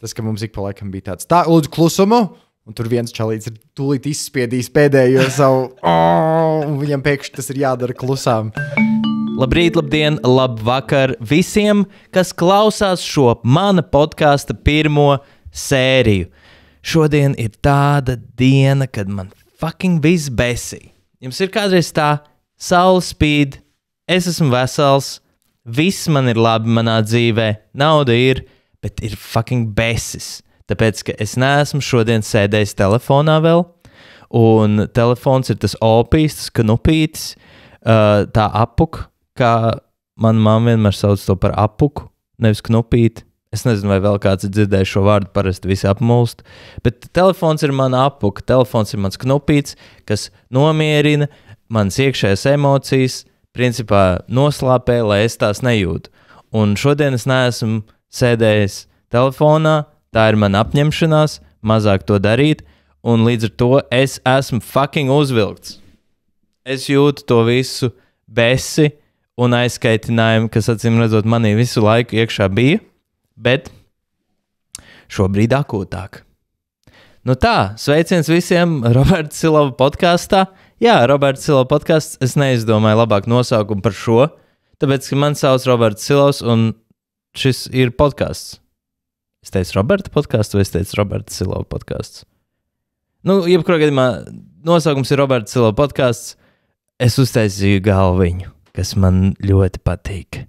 tas, ka mums ik pa laikam bija tāds, tā, lūdzu, klusumu, un tur viens čalīts ir tūlīt izspiedījis pēdējo savu, un viņam pēkšņi tas ir jādara klusām. Labrīt, labdien, labvakar visiem, kas klausās šo mana podkāsta pirmo sēriju. Šodien ir tāda diena, kad man fucking viss besī. Jums ir kādreiz tā, saule spīd, es esmu vesels, viss man ir labi manā dzīvē, nauda ir, bet ir fucking besis. Tāpēc, ka es neesmu šodien sēdējis telefonā vēl, un telefons ir tas opīs, tas knupītis, tā apuk, kā mana mamma vienmēr sauc to par apuku, nevis knupīti. Es nezinu, vai vēl kāds ir dzirdējis šo vārdu, parasti visi apmulst, bet telefons ir mana apuka, telefons ir mans knupīts, kas nomierina manas iekšējās emocijas, principā noslāpē, lai es tās nejūtu. Un šodien es neesmu sēdējis telefonā, tā ir mana apņemšanās, mazāk to darīt, un līdz ar to es esmu fucking uzvilkts. Es jūtu to visu besi un aizskaitinājumu, kas acīm redzot manī visu laiku iekšā bija, bet šobrīd akūtāk. Nu tā, sveiciens visiem Roberta Silova podkāstā. Jā, Roberta Silova podkāsts, es neizdomāju labāk nosaukumu par šo, tāpēc, ka man sauc Roberts Silovs un šis ir podkāsts. Es teicu Roberta podkāsts vai es teicu Roberta Silova podkāsts? Nu, jebkurā gadījumā nosaukums ir Roberta Silova podkāsts. Es uztaisīju galviņu, kas man ļoti patīk.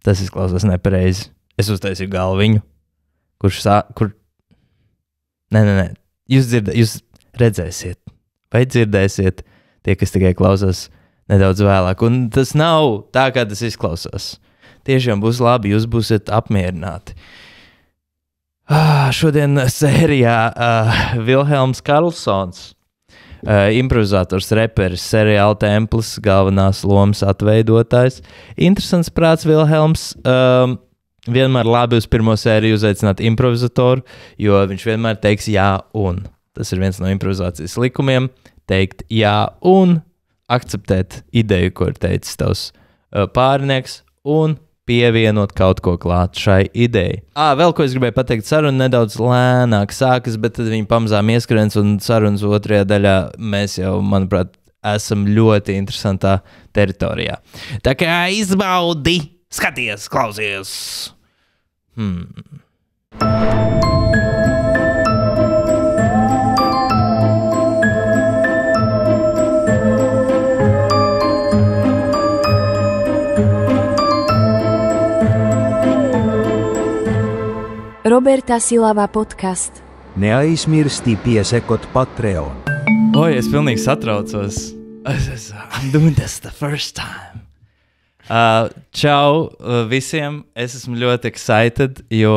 Tas izklausās nepareizi. Es uztaisīju galviņu, kur... Nē. Jūs redzēsiet, vai dzirdēsiet tie, kas tikai klausās nedaudz vēlāk. Un tas nav tā, kā tas izklausās. Tiešām būs labi, jūs būsiet apmierināti. Šodien sērijā Vilhelms Karlsons, improvizators, reperis, seriāla templis, galvenās lomas atveidotājs. Interesants prāts Vilhelms. Vienmēr labi uz pirmo sēriju uzaicināt improvizatoru, jo viņš vienmēr teiks jā un. Tas ir viens no improvizācijas likumiem. Teikt jā un akceptēt ideju, ko ir teicis tavs pārinieks, un pievienot kaut ko klāt šai idejai. Vēl ko es gribēju pateikt, saruna nedaudz lēnāk sākas, bet tad viņi pamazām ieskrens, un sarunas otrajā daļā mēs jau, manuprāt, esam ļoti interesantā teritorijā. Tā kā izbaudi, skaties, klausies! Roberta Silava podcast. Neaizmirsti piesekot Patreon. Oi, es pilnīgi satraucos. I'm doing this the first time. Čau visiem, es esmu ļoti excited, jo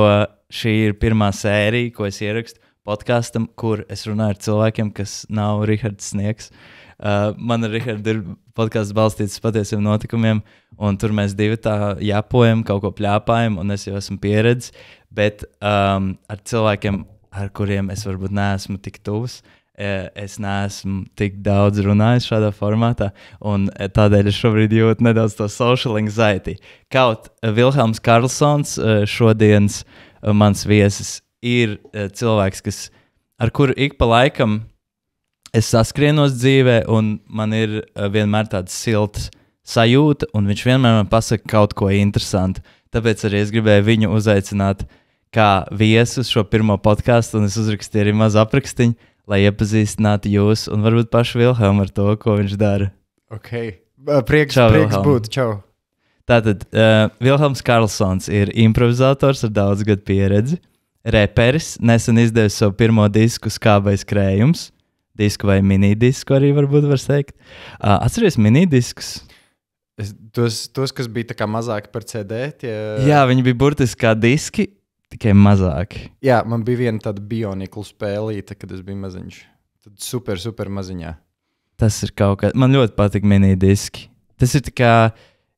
šī ir pirmā sērija, ko es ierakstu podkastam, kur es runāju ar cilvēkiem, kas nav Rihards Sniegs. Man ar Rihardu ir podkasts balstīts patiesiem notikumiem, un tur mēs divi tā jāpojam, kaut ko pļāpājam, un es jau esmu pieredzis, bet ar cilvēkiem, ar kuriem es varbūt neesmu tik tuvs, es neesmu tik daudz runājis šādā formātā, un tādēļ es šobrīd jūtu nedaudz to social anxiety. Kaut Vilhelms Karlsons, šodienas mans viesis, ir cilvēks, ar kuru ik pa laikam es saskrienos dzīvē, un man ir vienmēr tāds silts sajūta, un viņš vienmēr man pasaka kaut ko interesantu. Tāpēc arī es gribēju viņu uzaicināt kā viesu šo pirmo podcastu, un es uzrakstīju arī mazu aprakstiņu, lai iepazīstinātu jūs un varbūt pašu Vilhelmu ar to, ko viņš dara. Ok. Prieks būt. Čau. Tātad, Vilhelms Karlsons ir improvizators ar daudz gadu pieredzi, reperis, nesen izdevis savu pirmo disku Skābais krējums, disku vai minidisku arī varbūt var teikt. Atceries minidiskus? Tos, kas bija tā kā mazāki par CD? Jā, viņi bija burtiski kā diski, tikai mazāki. Jā, man bija viena tāda bionikla spēlīte, kad es biju maziņš. Tad super maziņā. Tas ir kaut kā... Man ļoti patīk minidiski. Tas ir tā kā...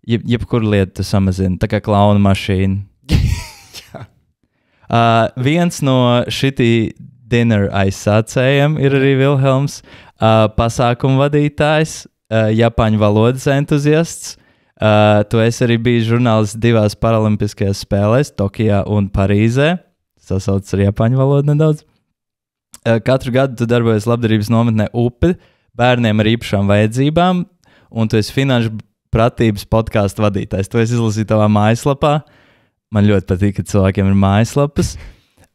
Jebkur lietu tu samazini. Tā kā klauna mašīna. Jā. Viens no šitī dinner aizsācējiem ir arī Vilhelms. Pasākumu vadītājs. Japāņu valodas entuziasts. Tu esi arī bijis žurnālists divās paralimpiskajās spēlēs, Tokijā un Parīzē. tā sauc ar japāņu valodu nedaudz. Katru gadu tu darbojies labdarības nometnē Upe bērniem ar īpašām vajadzībām, un tu esi finanšu pratības podkāstu vadītājs. To es izlasīju tavā mājaslapā. Man ļoti patīk, ka cilvēkiem ir mājaslapas.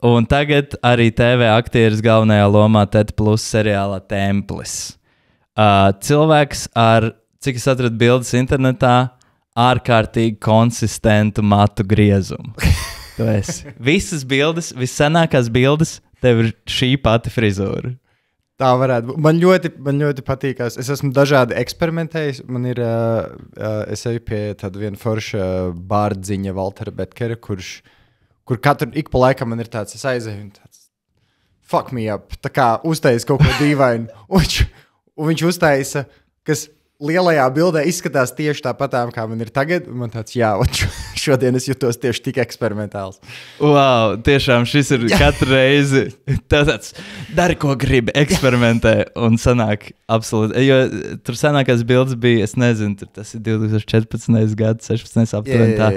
Un tagad arī TV aktieris galvenajā lomā TED Plus seriālā Templis. Cilvēks ar, cik es atradu bildes internetā, ārkārtīgi konsistentu matu griezumu. Tu esi. Visas bildes, vissenākās bildes, tev ir šī pati frizūra. Tā varētu būt. Man ļoti patīkās. Es esmu dažādi eksperimentējis. Man ir, es eju pie tāda viena forša bārdziņa Valtera Betkera, kur katru ik pa laikam man ir tāds, es aizēju un tāds, fuck me up, tā kā uztaisa kaut ko dīvainu. Un viņš uztaisa, kas lielajā bildē izskatās tieši tāpatām, kā man ir tagad. Man tāds, jā, šodien es jutos tieši tik eksperimentāls. Wow, tiešām šis ir katru reizi tāds, dari, ko gribi, eksperimentē, un sanāk absolūti. Jo tur senākās bildes bija, es nezinu, tas ir 2014. gads, 16. aptuveni tā.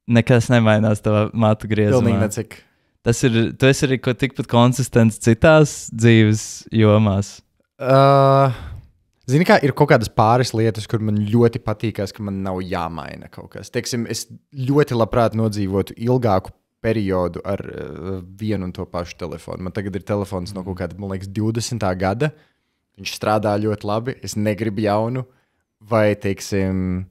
Nekas nemainās tavā matu griezumā. Pilnīgi necik. Tu esi arī tikpat konsistents citās dzīves jomās. Zini, kā ir kaut kādas pāris lietas, kur man ļoti patīkās, ka man nav jāmaina kaut kas. Teiksim, es ļoti labprāt nodzīvotu ilgāku periodu ar vienu un to pašu telefonu. Man tagad ir telefons no kaut kāda, man liekas, 20. gada. Viņš strādā ļoti labi. Es negribu jaunu. Vai, teiksim,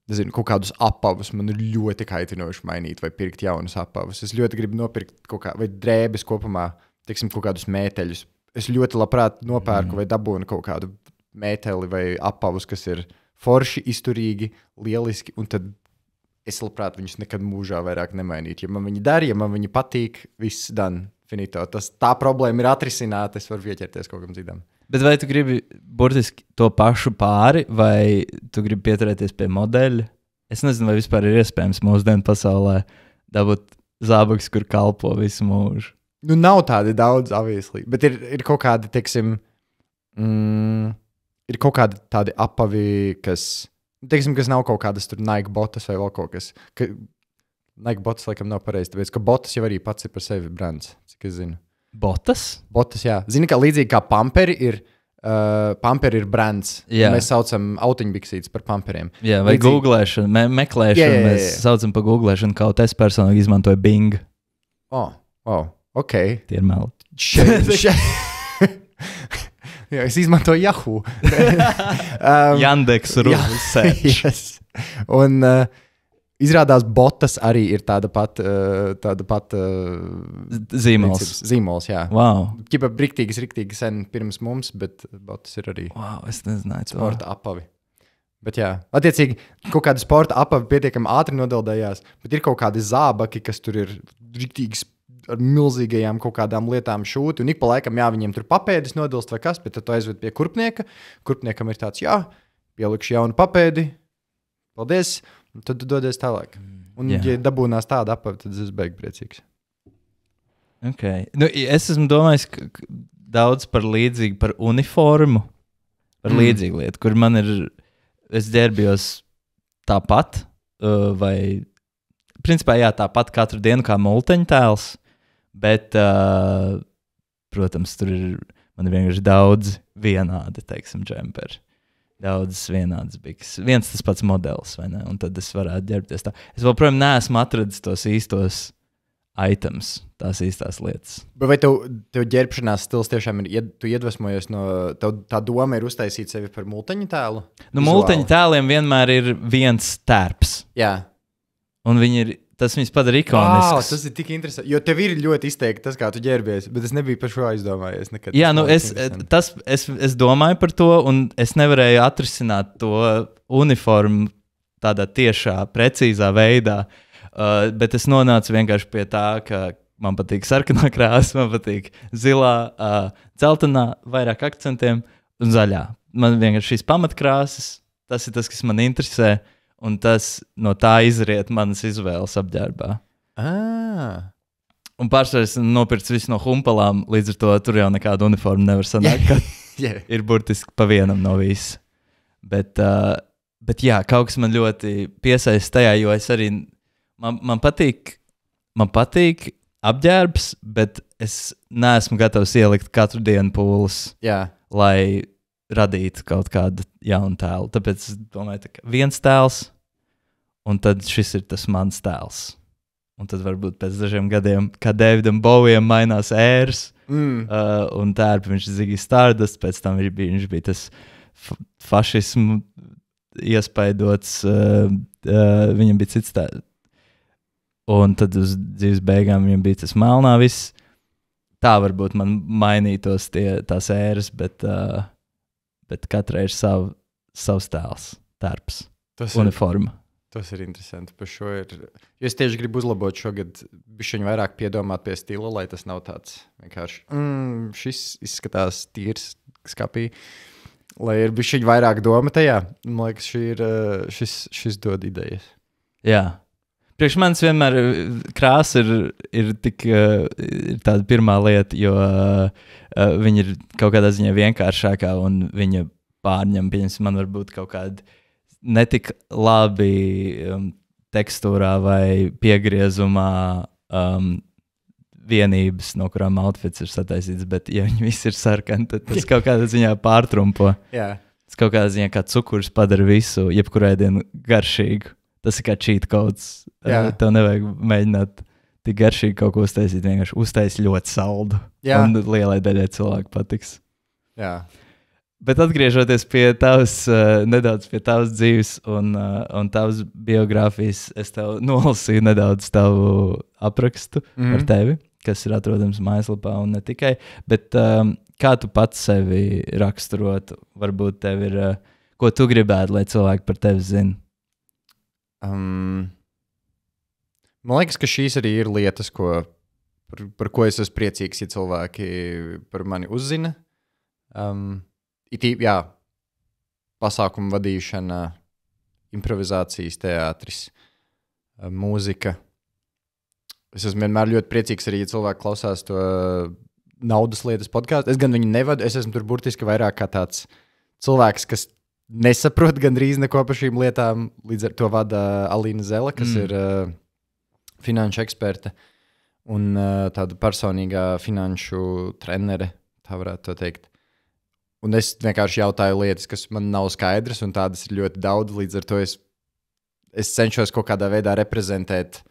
nezinu, kaut kādus apavus man ir ļoti kaitinoši mainīt vai pirkt jaunus apavus. Es ļoti gribu nopirkt kaut kā, vai drēbes kopumā, teiksim, kaut kādus mēteļus. Es ļoti labprāt nopērku vai dabūnu kaut kādu mēteli vai apavus, kas ir forši, izturīgi, lieliski, un tad es labprāt viņus nekad mūžā vairāk nemainītu. Ja man viņi dara, ja man viņi patīk, viss done, finito. Tā problēma ir atrisināta, es varu pieķerties kaut kam citam. Bet vai tu gribi burtiski to pašu pāri, vai tu gribi pieturēties pie modeļa? Es nezinu, vai vispār ir iespējams mūsdienu pasaulē dabūt zābakus, kur kalpo visu mūžu. Nu, nav tādi daudz, obviously, bet ir kaut kādi, teiksim, ir kaut kādi tādi apavi, kas nav kaut kādas tur Nike botas vai vēl kaut kas. Nike botas laikam nav pareizi, tāpēc, ka botas jau arī pats ir par sevi brands, cik es zinu. Botas? Botas, jā. Zini, kā līdzīgi kā Pamperi ir brands. Mēs saucam autiņbiksītes par Pamperiem. Jā, vai līdzīgi... googlēšana, meklēšana, mēs saucam par googlēšanu, kaut es personīgi izmantoju Bing. Ok. Tie ir meli. Jā, es izmantoju Yahoo. Yandex Search. Yes. Un izrādās botas arī ir tāda pat zīmols, jā. Wow. Ķipa riktīgi sen pirms mums, bet botas ir arī es nezināju. Sporta apavi. Bet jā, attiecīgi, kaut kādi sporta apavi pietiekami ātri nodeldējās, bet ir kaut kādi zābaki, kas tur ir riktīgi ar milzīgajām kaut kādām lietām šūti, un ik pa laikam, jā, viņiem tur papēdis nodilst vai kas, bet tad tu aizved pie kurpnieka. Kurpniekam ir tāds, jā, pielikšu jaunu papēdi, paldies, un tad tu dodies tālāk. Un, ja dabūnās tāda apavi, tad es beig priecīgs. Ok. Nu, es esmu domājis daudz par uniformu, par līdzīgu lietu, kur man ir, es ģērbjos tāpat, vai, principā, jā, tāpat katru dienu kā multeņtēls, bet, protams, man ir vienkārši daudz vienādi, teiksim, džemperi. Daudz vienādas biks. Viens tas pats modelis, vai ne? Un tad es varētu ģērbties tā. Es vēl, protams, neesmu atradis tos īstos items, tās īstās lietas. Bet vai tev ģērbšanās stils tiešām ir, tu iedvesmojies no, tā doma ir uztaisīt sevi par multeņu tēlu? Nu, multeņu tēliem vienmēr ir viens tērps. Jā. Un tas viņus padara ikonisks. Tas ir tik interesanti, jo tev ir ļoti izteikti tas, kā tu ģērbies, bet es nebiju par šo aizdomājies nekad. Jā, nu es domāju par to, un es nevarēju atrisināt to uniformu tādā tiešā, precīzā veidā, bet es nonācu vienkārši pie tā, ka man patīk sarkanā krāsa, man patīk zilā, dzeltenā, vairāk akcentiem un zaļā. Man vienkārši šīs pamatkrāsas, tas ir tas, kas man interesē. Un tas no tā izriet manas izvēles apģērbā. Un pārsvarā es nopircu visu no humpalām, līdz ar to tur jau nekādu uniformu nevar sanākt, ka ir burtiski pa vienam no visu. Bet jā, kaut kas man ļoti piesaista tajā, jo es arī, man patīk apģērbs, bet es neesmu gatavs ielikt katru dienu pūles, Jā. lai radītu kaut kādu jaunu tēlu. Tāpēc es domāju, ka viens tēls, un tad šis ir tas mans tēls. Un tad varbūt pēc dažiem gadiem, kā Davidam Bowiem mainās ēras, un tērpi viņš Ziggy Stardust, pēc tam viņš bija tas fašismu iespaidots, viņam bija cits tēls. Un tad uz dzīves beigām viņam bija tas melnā viss. Tā varbūt man mainītos tās ēras, bet katrai ir savs tēls, tērps, uniforma. Tas ir interesanti. Par šo ir. Es tieši gribu uzlabot šogad, bišķiņ vairāk piedomāt pie stila, lai tas nav tāds vienkārši. Šis izskatās tīrs skapī, lai ir bišķiņ vairāk doma tajā. Man liekas, šis dod idejas. Jā. Priekš manis vienmēr krāsa ir tāda pirmā lieta, jo viņa ir kaut kādā ziņā vienkāršākā un viņa pārņem, pieņemsim, man varbūt kaut kādi netik labi tekstūrā vai piegriezumā vienības, no kurām outfits ir sataisīts, bet ja viņi visi ir sarkani, tad tas kaut kādā ziņā pārtrumpo. Jā. Tas kaut kādā ziņā kā cukurs padara visu, jebkuru ēdienu garšīgu. Tas ir kā cheat codes. Tev nevajag mēģināt tik garšīgi kaut ko uztaisīt. Vienkārši uztaisīt ļoti saldu. Jā. Un lielai daļai cilvēku patiks. Jā. Bet atgriežoties pie nedaudz pie tavas dzīves un tavas biogrāfijas, es tev nolasīju nedaudz tavu aprakstu par tevi, kas ir atrodams mājaslapā un ne tikai. Bet kā tu pats sevi raksturotu? Varbūt tev ir, ko tu gribētu, lai cilvēki par tevi zina? Man liekas, ka šīs arī ir lietas, par ko es esmu priecīgs, ja cilvēki par mani uzzina. Jā, pasākumu vadīšana, improvizācijas teātris, mūzika. Es esmu vienmēr ļoti priecīgs arī, ja cilvēki klausās to naudas lietas podcastu. Es gan viņu nevadu, es esmu tur burtiski vairāk kā tāds cilvēks, kas nesaprot gandrīz neko par šīm lietām. Līdz ar to vada Alīna Zela, kas ir finanšu eksperte un tāda personīgā finanšu trenere, tā varētu to teikt. Un es vienkārši jautāju lietas, kas man nav skaidras, un tādas ir ļoti daudz. Līdz ar to es cenšos kaut kādā veidā reprezentēt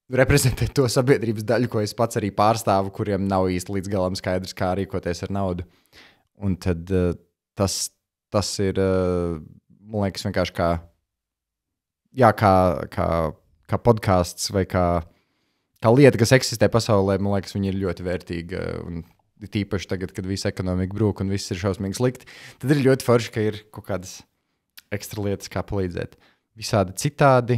to sabiedrības daļu, ko es pats arī pārstāvu, kuriem nav īsti līdz galam skaidrs, kā rīkoties ar naudu. Un tad tas ir, man liekas, vienkārši kā podcasts vai kā lieta, kas eksistē pasaulē. Man liekas, viņa ir ļoti vērtīga. Un tīpaši tagad, kad visa ekonomika brūk un viss ir šausmīgi slikti, tad ir ļoti forši, ka ir kaut kādas ekstra lietas, kā palīdzēt. Visādi citādi.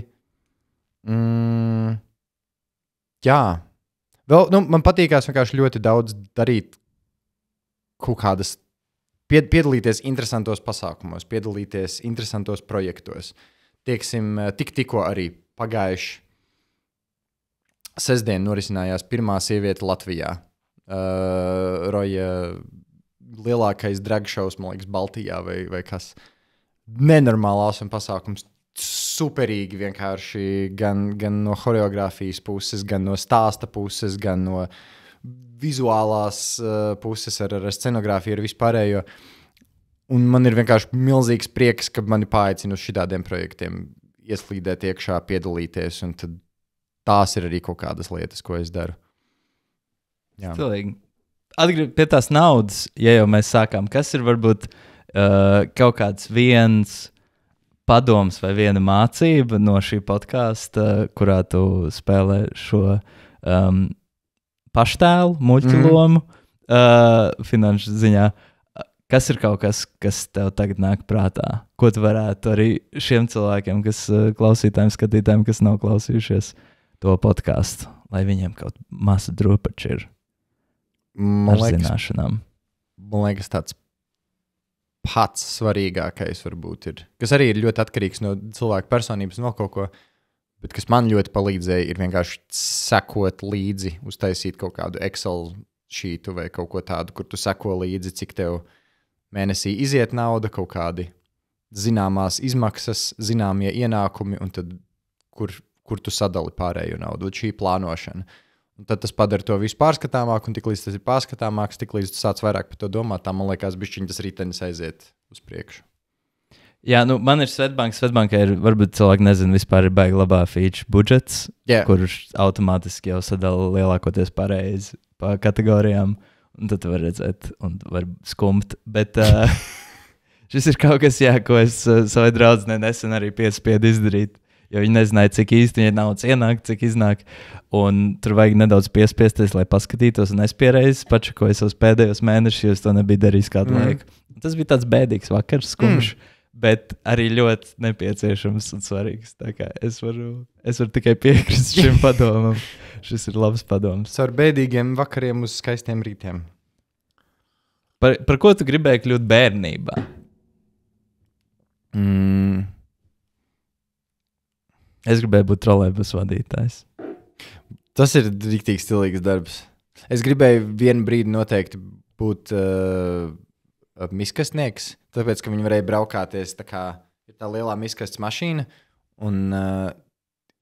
Jā. Vēl, man patīkās vienkārši ļoti daudz darīt kaut kādas, piedalīties interesantos pasākumos, piedalīties interesantos projektos. Tieksim, tikko arī pagājuši sestdien norisinājās pirmā sieviete Latvijā. Roja lielākais drag shows, man liekas, Baltijā vai kas. Nenormālās un pasākums. Superīgi vienkārši gan no choreogrāfijas puses, gan no stāsta puses, gan no vizuālās puses ar scenogrāfiju, ar vispārējo. Un man ir vienkārši milzīgs prieks, ka mani paaicina uz šitādiem projektiem ieslīdēt iekšā, piedalīties, un tad tās ir arī kaut kādas lietas, ko es daru. Jā. Stilīgi. Atgriežoties pie tās naudas, ja jau mēs sākām, kas ir varbūt kaut kāds viens padoms vai viena mācība no šī podkāsta, kurā tu spēlē šo paštēlu, muļķu lomu finanšu ziņā. Kas ir kaut kas, kas tev tagad nāk prātā? Ko tu varētu arī šiem cilvēkiem, kas klausītājiem, skatītājiem, kas nav klausījušies to podkāstu, lai viņiem kaut masa drupači ir ar zināšanām? Man liekas, tāds pats svarīgākais varbūt ir, kas arī ir ļoti atkarīgs no cilvēka personības un vēl kaut ko, bet kas man ļoti palīdzēja, ir vienkārši sekot līdzi, uztaisīt kaut kādu Excel šītu vai kaut ko tādu, kur tu seko līdzi, cik tev mēnesī iziet nauda, kaut kādi zināmās izmaksas, zināmie ienākumi, un tad kur kur tu sadali pārējo naudu, šī plānošana. Un tad tas padara to visu pārskatāmāk, un tiklīdz tas ir pārskatāmāks, tiklīdz tu sāc vairāk par to domāt, tā man liekas, bišķiņ tas ritenis aiziet uz priekšu. Jā, nu man ir Svetbanka. Svetbanka ir, varbūt cilvēki nezina, vispār ir baigi labā feature budžets, kurš automātiski jau sadala lielākoties pareizi pa kategorijām, un tad tu var redzēt un var skumt. Bet šis ir kaut kas, jā, ko es savai draudzenei nesen arī piespiedu izdarīt. Jo viņi nezināja, cik īsti viņai naudas ienāk, cik iznāk. Un tur vajag nedaudz piespiesties, lai paskatītos. Un es pierreizu pačakoju savus pēdējos mēnešus, jo es to nebiju darījis kādu laiku. Tas bija tāds bēdīgs vakars, skumjš, bet arī ļoti nepieciešams un svarīgs. Tā kā es varu tikai piekrist šim padomam. Šis ir labs padoms. Ar bēdīgiem vakariem uz skaistiem rītiem. Par ko tu gribēji kļūt bērnībā? Es gribēju būt trolejbusu vadītājs. Tas ir riktīgi stilīgs darbs. Es gribēju vienu brīdi noteikti būt miskastnieks, tāpēc, ka viņi varēja braukāties tā kā ir tā lielā miskastes mašīna, un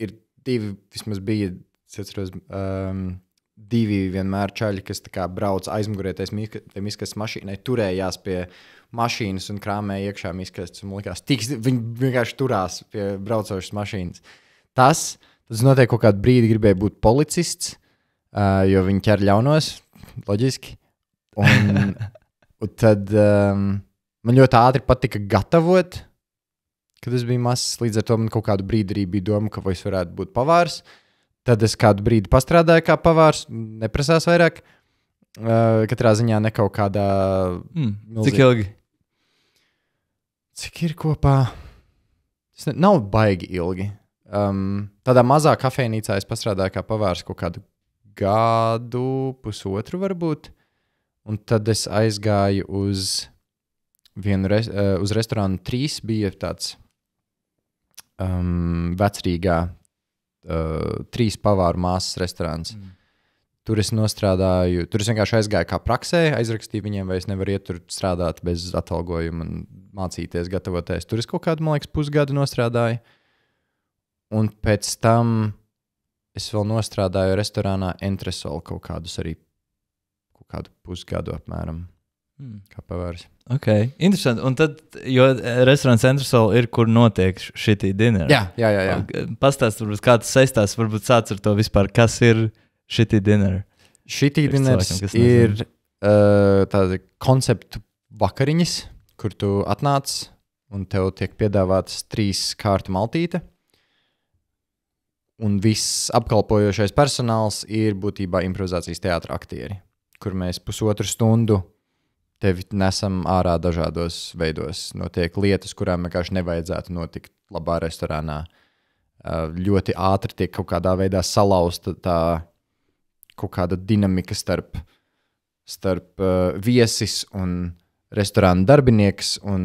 ir divi, vismaz bija, es atceros, divi vienmēr čaļi, kas tā kā brauc aizmugurēties miskastes mašīnai, turējās pie mašīnas un krāmēja iekšā miskastes, un man likās, viņi vienkārši turās pie braucošas mašīnas. Tas notiek kaut kādu brīdi gribēja būt policists, jo viņi ķer ļaunos, loģiski, un tad man ļoti ātri patika gatavot, kad es biju mazs, līdz ar to man kaut kādu brīdi arī bija doma, ka es varētu būt pavārs. Tad es kādu brīdi pastrādāju kā pavārs, neprasās vairāk. Katrā ziņā ne kaut kādā... Cik ilgi? Cik ir kopā? Nav baigi ilgi. Tādā mazā kafejnīcā es pastrādāju kā pavārs kaut kādu gadu, pusotru varbūt. Un tad es aizgāju uz uz restorānu 3, bija tāds Vecrīgā 3 pavāru māsas restorāns. Tur es nostrādāju, tur es vienkārši aizgāju kā praksē, aizrakstīju viņiem, vai es nevaru iet tur strādāt bez atalgojuma un mācīties, gatavoties. Tur es kaut kādu, man liekas, pusgadu nostrādāju. Un pēc tam es vēl nostrādāju restorānā Entresol kaut kādu pusgadu apmēram. Kā pavārs. Ok, interesanti. Un tad, jo restorāns Entresol ir, kur notiek šitī dinner. Jā. Pastāst, varbūt kā tas saistās, varbūt sāc ar to vispār, kas ir šitī dinner. Šitī dinners ir tāda konceptu vakariņas, kur tu atnāc un tev tiek piedāvātas 3 kārtu maltīte. Un viss apkalpojošais personāls ir būtībā improvizācijas teātra aktieri, kur mēs pusotru stundu tevi nesam ārā dažādos veidos. Notiek lietas, kurām vienkārši nevajadzētu notikt labā restorānā. Ļoti ātri tiek kaut kādā veidā salauzta tā kaut kāda dinamika starp viesis un restorāna darbinieks, un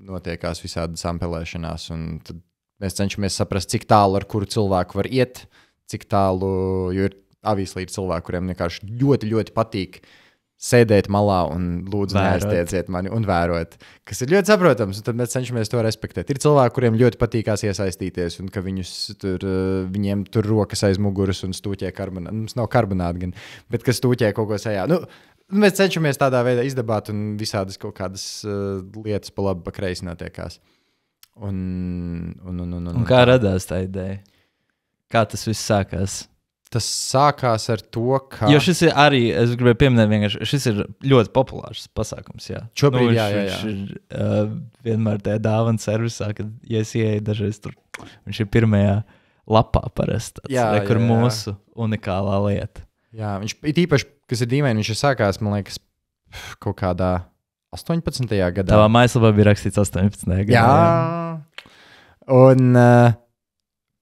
notiekās visādi sampelēšanās. Un tad mēs cenšamies saprast, cik tālu ar kuru cilvēku var iet, cik tālu, jo ir avīslīdi cilvēki, kuriem vienkārši ļoti, ļoti patīk sēdēt malā un lūdzu neaiztiedziet mani un vērot, kas ir ļoti saprotams, un tad mēs cenšamies to respektēt. Ir cilvēki, kuriem ļoti patīkās iesaistīties, un ka viņiem tur rokas aiz muguras un stūķē karbonādi. Mums nav karbonādi gan, bet kas stūķē kaut ko sejā. Mēs cenšamies tādā veidā izdabāt, un visādas kaut kādas lietas pa labi, pa kreisi notiekās. Un kā radās tā ideja? Kā tas viss sākās? Tas sākās ar to, ka... Jo šis ir arī, es gribēju pieminēt vienkārši, šis ir ļoti populārs pasākums, jā. Šobrīd, jā. Viņš ir vienmēr tajā dāvana servisā, kad, ja es ieeju dažreiz tur, viņš ir pirmajā lapā parasti. Kur mūsu unikālā lieta. Jā, viņš īpaši, kas ir dīvaini, viņš ir sākās, man liekas, kaut kādā 18. gadā. Tavā mājaslapā bija rakstīts 18. gadā. Jā. Un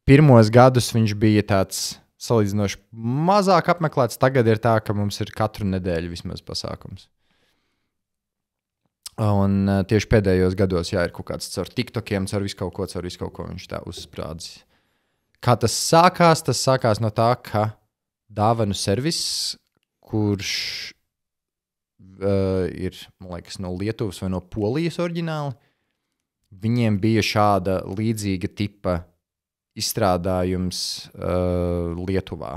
pirmos gadus viņš bija tāds salīdzinoši mazāk apmeklēts. Tagad ir tā, ka mums ir katru nedēļu vismaz pasākums. Un tieši pēdējos gados, jā, ir kaut kāds caur TikTokiem, caur visu kaut ko viņš tā uzsprādzis. Kā tas sākās? Tas sākās no tā, ka dāvanu servis, kurš ir, man liekas, no Lietuvas vai no Polijas oriģināli, viņiem bija šāda līdzīga tipa izstrādājums Lietuvā,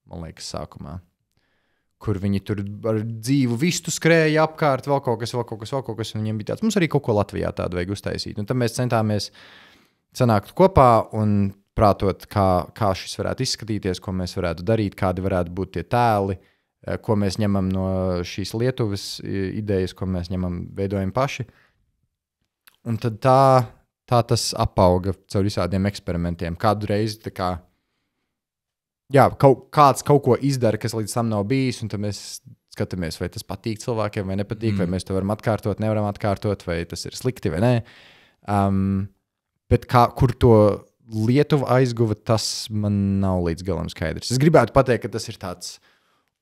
man liekas, sākumā. Kur viņi tur ar dzīvu vistu skrēja apkārt, vēl kaut kas, un viņiem bija tāds, mums arī kaut ko Latvijā tādu vajag uztaisīt. Un tad mēs centāmies sanākt kopā un prātot, kā šis varētu izskatīties, ko mēs varētu darīt, kādi varētu būt tie tēli, ko mēs ņemam no šīs Lietuvas idejas, ko mēs veidojam paši. Un tad tā tas apauga caur visādiem eksperimentiem. Kādu reizi tā kā, kāds kaut ko izdara, kas līdz tam nav bijis, un tad mēs skatāmies, vai tas patīk cilvēkiem, vai nepatīk, vai mēs to varam atkārtot, nevaram atkārtot, vai tas ir slikti vai nē. Bet kur to Lietuva aizguva, tas man nav līdz galam skaidrs. Es gribētu pateikt, ka tas ir tāds,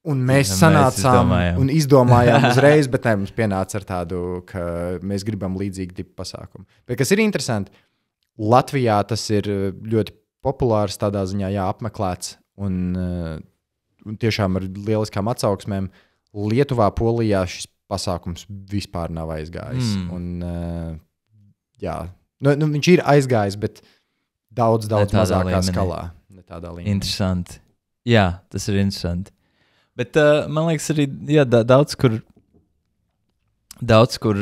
un mēs sanācām un izdomājām uzreiz, bet ne, mums pienāca ar tādu, ka mēs gribam līdzīgi tipu pasākumu. Bet kas ir interesanti, Latvijā tas ir ļoti populārs, tādā ziņā apmeklēts, un tiešām ar lieliskām atsauksmēm. Lietuvā, Polijā šis pasākums vispār nav aizgājis. Un, viņš ir aizgājis, bet daudz mazākā skalā. Ne tādā līmenī. Interesanti. Jā, tas ir interesanti. Bet man liekas arī, daudz kur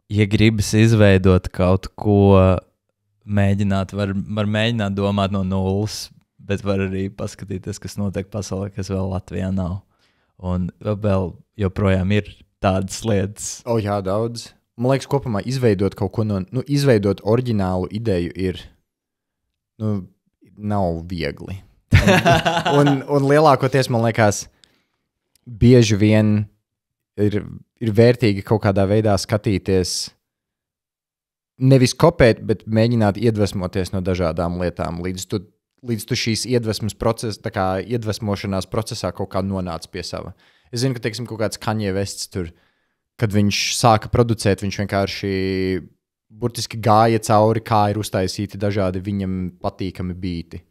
ja gribas izveidot kaut ko, mēģināt, var mēģināt domāt no nulles, bet var arī paskatīties, kas notiek pasaulē, kas vēl Latvijā nav. Un vēl joprojām ir tādas lietas. Jā, daudz. Man liekas, kopumā izveidot kaut ko izveidot oriģinālu ideju ir, nav viegli. Un lielākoties, man liekas, bieži vien ir vērtīgi kaut kādā veidā skatīties, nevis kopēt, bet mēģināt iedvesmoties no dažādām lietām, līdz tu šīs iedvesmas procesa, iedvesmošanās procesā kaut kā nonāc pie sava. Es zinu, ka, teiksim, kaut kāds Kanye Wests tur, kad viņš sāka producēt, viņš vienkārši burtiski gāja cauri, kā ir uztaisīti dažādi viņam patīkami beati.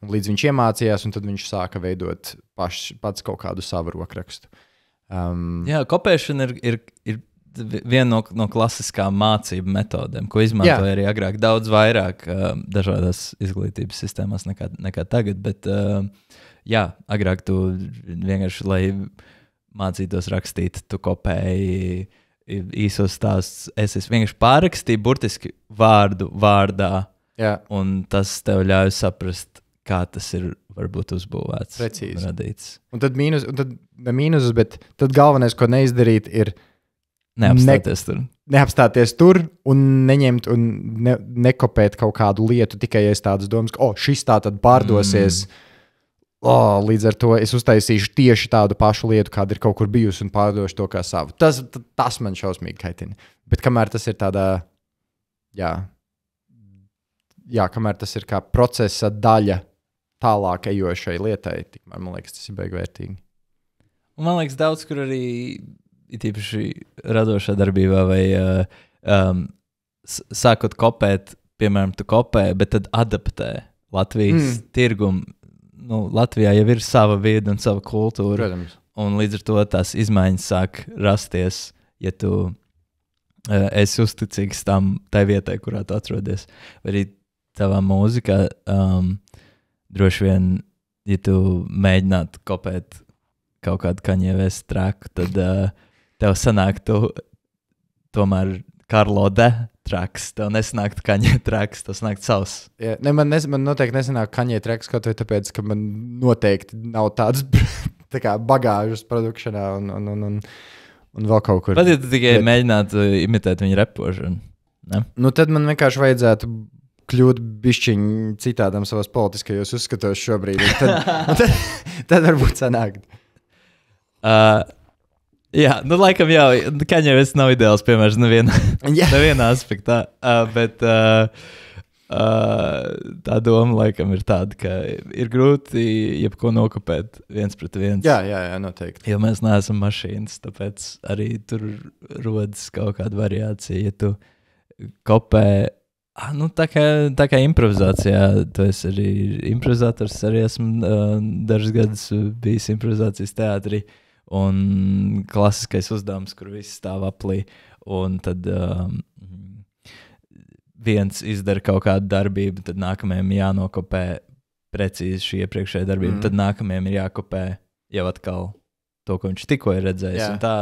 Un līdz viņš iemācījās, un tad viņš sāka veidot pats kaut kādu savu rokrakstu. Kopēšana ir viena no klasiskām mācību metodēm, ko izmantoja arī agrāk daudz vairāk dažādās izglītības sistēmās nekā tagad, bet agrāk tu vienkārši, lai mācītos rakstīt, tu kopēji īsos stāstus. Es vienkārši pārrakstīju burtiski vārdu vārdā, un tas tev ļauj saprast, kā tas ir varbūt uzbūvēts. Precīzi. Radīts. Un tad mīnusus, bet tad galvenais, ko neizdarīt, ir neapstāties tur un neņemt un nekopēt kaut kādu lietu, tikai es tādas domas, ka šis tā tad pārdosies. Līdz ar to es uztaisīšu tieši tādu pašu lietu, kāda ir kaut kur bijusi, un pārdošu to kā savu. Tas man šausmīgi kaitina. Bet kamēr tas ir tādā, kamēr tas ir kā procesa daļa tālāk ejošai lietai, tikmēr man liekas, tas ir baigi vērtīgi. Un man liekas, daudz, kur arī tīpaši radošā darbībā vai sākot kopēt, piemēram, tu kopē, bet tad adaptē Latvijas tirgumu. Latvijā jau ir sava vide un sava kultūra. Protams. Un līdz ar to tās izmaiņas sāk rasties, ja tu esi uzticīgs tai vietai, kurā tu atrodies. Vai arī tavā mūzikā droši vien, ja tu mēģinātu kopēt kaut kādu Kanye West traku, tad tev sanāk tomēr Karlo D traks. Tev nesanāk Kanye traks, tev sanāk savs. Man noteikti nesanāk Kanye traks, kaut vai tāpēc, ka man noteikti nav tādas bagāžas produkšanā un vēl kaut kur. Pat ja tu tikai mēģinātu imitēt viņa repošanu, ne? Tad man vienkārši vajadzētu kļūt bišķiņ citādam savos politiskajos uzskatos šobrīd. Tad varbūt sanākt. Laikam jau, Kanye West nav ideāls piemērs nevienā aspektā, bet tā doma laikam ir tāda, ka ir grūti jebko nokopēt viens pret viens. Jā, noteikti. Jo mēs neesam mašīnas, tāpēc arī tur rodas kaut kāda variācija, ja tu kopē. Tā kā improvizācijā, tu esi arī improvizators, arī esmu dažus gadus bijis improvizācijas teātrī. Un klasiskais uzdevums, kur viss stāv aplī. Un tad viens izdara kaut kādu darbību, tad nākamajam jānokopē precīzi šī iepriekšējā darbība, tad nākamajam ir jākopē jau atkal to, ko viņš tikko ir redzējis. Un tā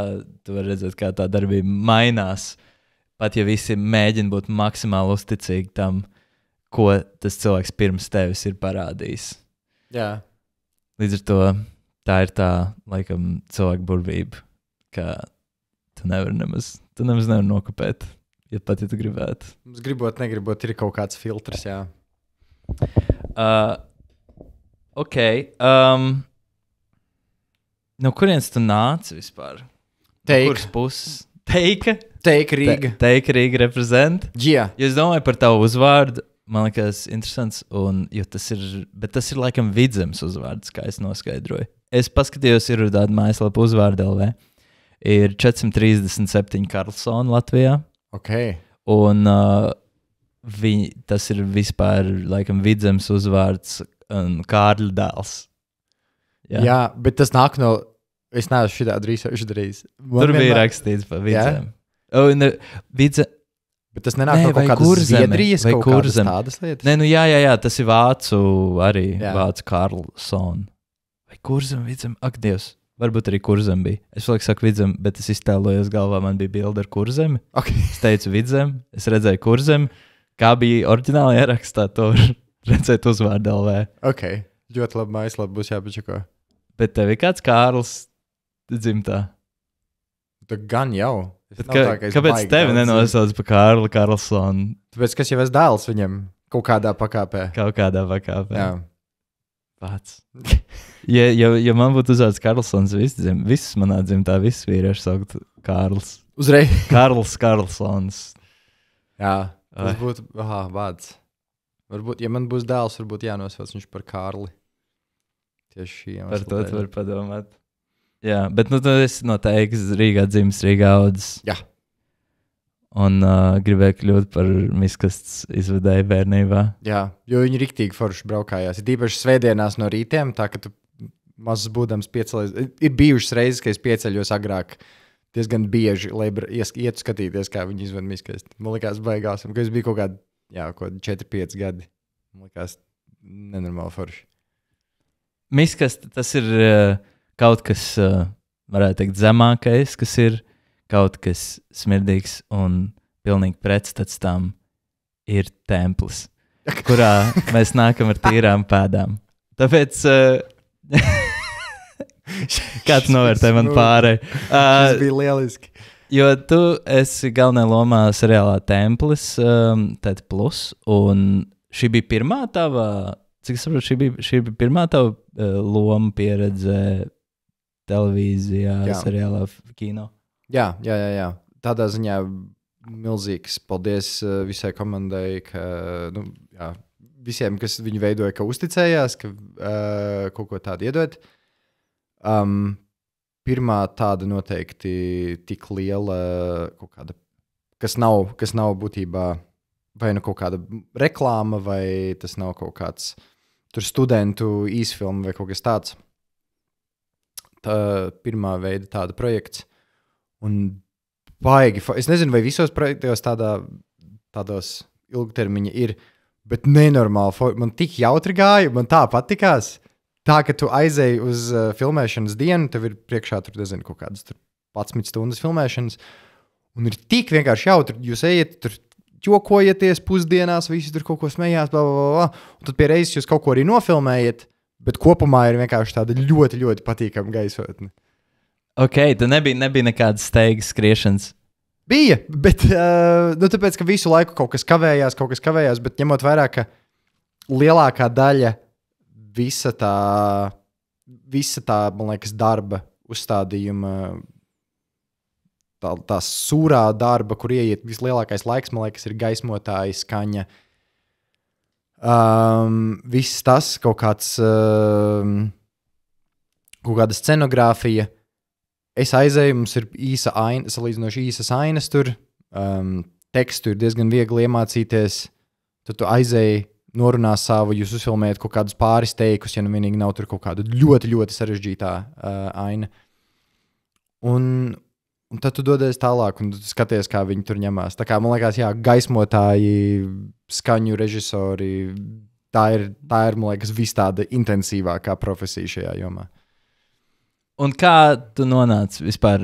tu vari redzēt, kā tā darbība mainās, pat ja visi mēģina būt maksimāli uzticīgi tam, ko tas cilvēks pirms tevis ir parādījis. Jā. Līdz ar to tā ir tā, laikam, cilvēku burvība, ka tu nevar nokopēt, ja pat, ja tu gribētu. Mums gribot, negribot, ir kaut kāds filtrs, jā. Ok. No kurienes tu nāci vispār? Kuras puses? Teika Rīga. Teika Rīga reprezent. Jā. Ja es domāju par tavu uzvārdu, man liekas interesants, bet tas ir laikam Vidzemes uzvārds, kā es noskaidroju. Es paskatījos, ir tāda mājaslapa uzvārda LV. Ir 437 Karlsoni Latvijā. Ok. Un tas ir vispār, laikam, Vidzemes uzvārds un Kārļa dēls. Jā, bet tas nāk no... Es neesmu šitādu research darījis. Tur bija rakstīts par Vidzemi. Bet tas nenāk no kaut kādas Zviedrijas, kaut kādas tādas lietas? Nē, jā, tas ir vācu arī, vācu Karlsoni. Vai Kurzem, Vidzem? Ak, Dievs, varbūt arī Kurzem bija. Es vēl saku Vidzem, bet es iztēlojos galvā, man bija bilde ar Kurzemi. Okay. Es teicu Vidzem, es redzēju Kurzemi. Kā bija oriģināli ierakstā, to var redzēt uzvārdu LV. Ok, ļoti labi mājaslapa būs jāpačako. Bet tev ir kāds Kārls dzimtā? Tā gan jau. Kāpēc tevi nenosauc par Kārli Karlsonu? Tāpēc, kas jau es dēls viņam kaut kādā pakāpē. Jā. Pats. ja man būtu uzvārds Karlsons, viss manā dzimtā, viss vīrieši saukt Kārls. Uzreiz. Karls Karlsons. Jā, tas būtu, vārds. Varbūt, ja man būs dēls, varbūt jānosauc viņš par Kārli. Tieši šī iemesla. Par to tu var padomāt. Jā, bet tu esi no Teikas Rīgā dzimis, Rīgā audzis. Jā. Un gribēju kļūt par miskastes izvedēju bērnībā. Jā, jo viņi riktīgi forši braukājās. Ir īpaši svētdienās no rītiem, tā ka tu mazs būdams piecelies. Ir bijušas reizes, ka es pieceļos agrāk diezgan bieži, lai ietu skatīties, kā viņi izved miskasti. Man likās baigās, un ka es biju kaut kādi, 4-5 gadi. Man likās nenormāli forši. Miskasti, tas ir... kaut kas, varētu teikt, zemākais, kas ir kaut kas smirdīgs un pilnīgi pretstats tam ir templis, kurā mēs nākam ar tīrām pēdām. Tāpēc, kā tu novērtē man pārēj? Tas bija lieliski. Jo tu esi galvenajā lomā seriālā Templis, Ted Plus, un šī bija pirmā tava, cik es saprotu, šī bija pirmā tava loma pieredze televīzijā, seriālā, kino. Jā. Tādā ziņā milzīgs paldies visai komandai, ka visiem, kas viņu veidoja, ka uzticējās, ka kaut ko tādu iedod. Pirmā tāda noteikti tik liela kaut kāda, kas nav būtībā vai nu kaut kāda reklāma, vai tas nav kaut kāds tur studentu īsfilma vai kaut kas tāds. Tā pirmā veida tāda projekts. Un baigi, es nezinu, vai visos projektos tādos ilgtermiņa ir, bet nenormāli, man tik jautri gāja, man tā patikās. Tā, ka tu aizēji uz filmēšanas dienu, tev ir priekšā tur, nezinu, kaut kādas 11 stundas filmēšanas, un ir tik vienkārši jautri, jūs ejat tur ķokojaties pusdienās, visi tur kaut ko smējās, blablabla, un tad pie reizes jūs kaut ko arī nofilmējat, bet kopumā ir vienkārši tāda ļoti, ļoti patīkama gaisotne. Ok, tu nebija nekādas steigas skriešanas. Bija, bet tāpēc, ka visu laiku kaut kas kavējās, bet ņemot vērā, ka lielākā daļa visa tā, man liekas, darba uzstādījuma, tā sūrā darba, kur ieiet vislielākais laiks, man liekas, ir gaismotāji, skaņa. Viss tas, kaut kāda scenogrāfija. Es aizēju, mums ir īsa aina, salīdzinoši īsas ainas tur. Tekstu ir diezgan viegli iemācīties. Tad tu aizēji, norunā savu, jūs uzfilmējat kaut kādus pāris teikus, ja nu vienīgi nav tur kaut kāda ļoti, ļoti sarežģītā aina. Un Un tad tu dodies tālāk, un tu skaties, kā viņi tur ņemās. Tā kā, man liekas, jā, gaismotāji, skaņu režisori, tā ir man liekas, vis tāda intensīvākā profesija šajā jomā. Un kā tu nonāci vispār,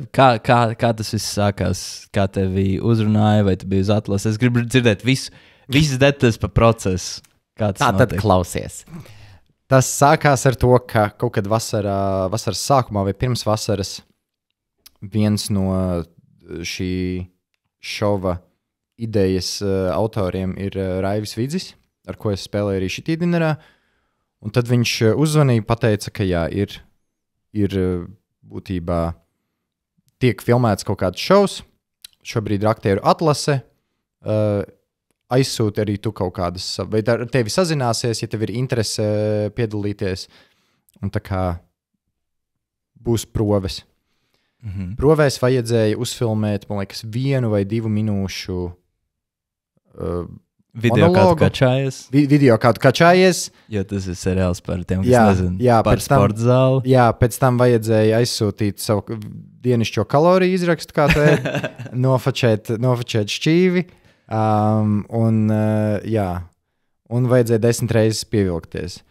kā tas viss sākās, kā tevi uzrunāja, vai tu biji uz atlases? Es gribu dzirdēt visas detaļas par procesu. Tā tad klausies. Tas sākās ar to, ka kaut kad vasaras sākumā vai pirms vasaras viens no šī šova idejas autoriem ir Raivis Vidzis, ar ko es spēlēju arī šitī dinerā. Un tad viņš uzzvanīja, pateica, ka jā, ir būtībā tiek filmēts kaut kāds šovs, šobrīd ir aktieru atlase, aizsūti arī tu kaut kādas, vai ar tevi sazināsies, ja tev ir interese piedalīties, un tā kā būs proves. Provēs vajadzēja uzfilmēt, man liekas, 1 vai 2 minūšu video monologu. Video kādu kačājies. Jo tas ir seriāls par tiem, kas nezinu, par sporta zāli. Jā, pēc tam vajadzēja aizsūtīt savu dienišķo kaloriju izrakstu, kā te nofačēt šķīvi. Un vajadzēja 10 reizes pievilkties.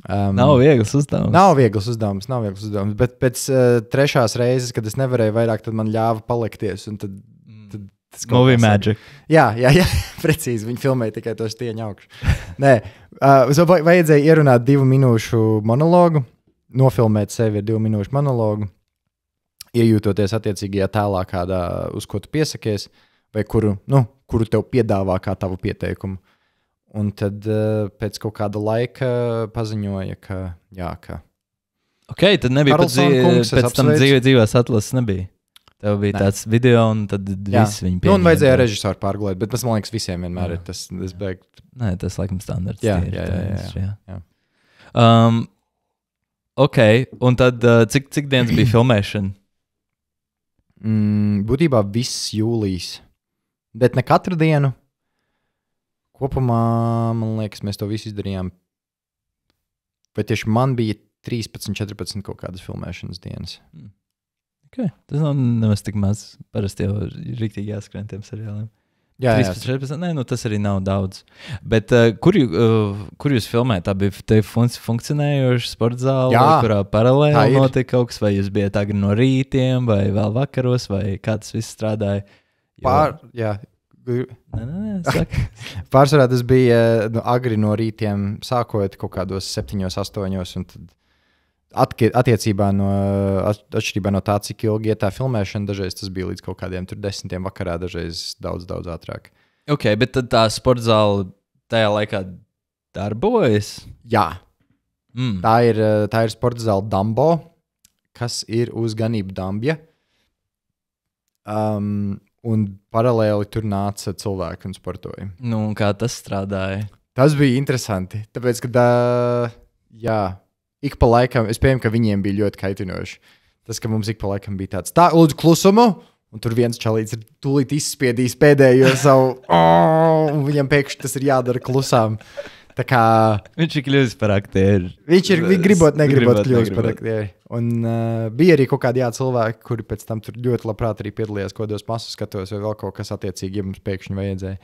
Nav viegls uzdevums. Nav viegls uzdevums, bet pēc 3. reizes, kad es nevarēju vairāk, tad man ļāva palikties. Tad movie magic. Jā, precīzi. Viņi filmēja tikai tos stieņu augšu. Nē, vajadzēja ierunāt 2 minūšu monologu, nofilmēt sevi ar 2 minūšu monologu, iejūtoties attiecīgajā tēlā, kādā, uz ko tu piesakies, vai kuru tev piedāvā kā tavu pieteikumu. Un tad pēc kaut kāda laika paziņoja, ka jā, ka... Ok, tad nebija pēc tam dzīvās atlases nebija. Tev bija tāds video, un tad viss viņi pieņēma. Un vajadzēja režisoru pārgulēt, bet tas, man liekas, visiem vienmēr ir tas beig. Nē, tas laikam standarts. Jā. Ok, un tad cik dienas bija filmēšana? Būtībā viss jūlijas. Bet ne katru dienu. Kopumā, man liekas, mēs to visu izdarījām. Vai tieši man bija 13, 14 kaut kādas filmēšanas dienas. Okay. Tas nav nemaz tik maz. Parasti jau ir riktīgi jāskrien tiem seriāliem. Jā, 13, 14, nē, tas arī nav daudz. Bet kur jūs filmējat? Tā bija funkcionējoša sporta zāle, kurā paralēli notika kaut kas, vai jūs bijat agri no rītiem, vai vēl vakaros, vai kā tas viss strādāja? Pārsvarā tas bija agri no rītiem, sākot kaut kādos 7, 8, un tad attiecībā atšķirībā no tā, cik ilgi iet tā filmēšana, dažreiz tas bija līdz kaut kādiem 10 vakarā, dažreiz daudz ātrāk. Ok, bet tad tā sporta zāle tajā laikā darbojas? Jā. Tā ir sporta zāle Dambo, kas ir uz ganību Dambja. Un paralēli tur nāca cilvēki un sportoja. Nu, un kā tas strādāja? Tas bija interesanti. Tāpēc, ka ik pa laikam, es pieņemu, ka viņiem bija ļoti kaitinoši. Tas, ka mums ik pa laikam bija tāds, lūdzu, klusumu, un tur viens čalīts ir tūlīt izspiedījis pēdējo savu, un viņam pēkšņi tas ir jādara klusām. Tā kā... Viņš ir kļuvis par aktieru. Viņš gribot kļuvis par aktieru. Un bija arī kaut kādi cilvēki, kuri pēc tam tur ļoti labprāt arī piedalījās kaut kādos masu skatos vai vēl kaut kas attiecīgi, ja mums pēkšņi vajadzēja.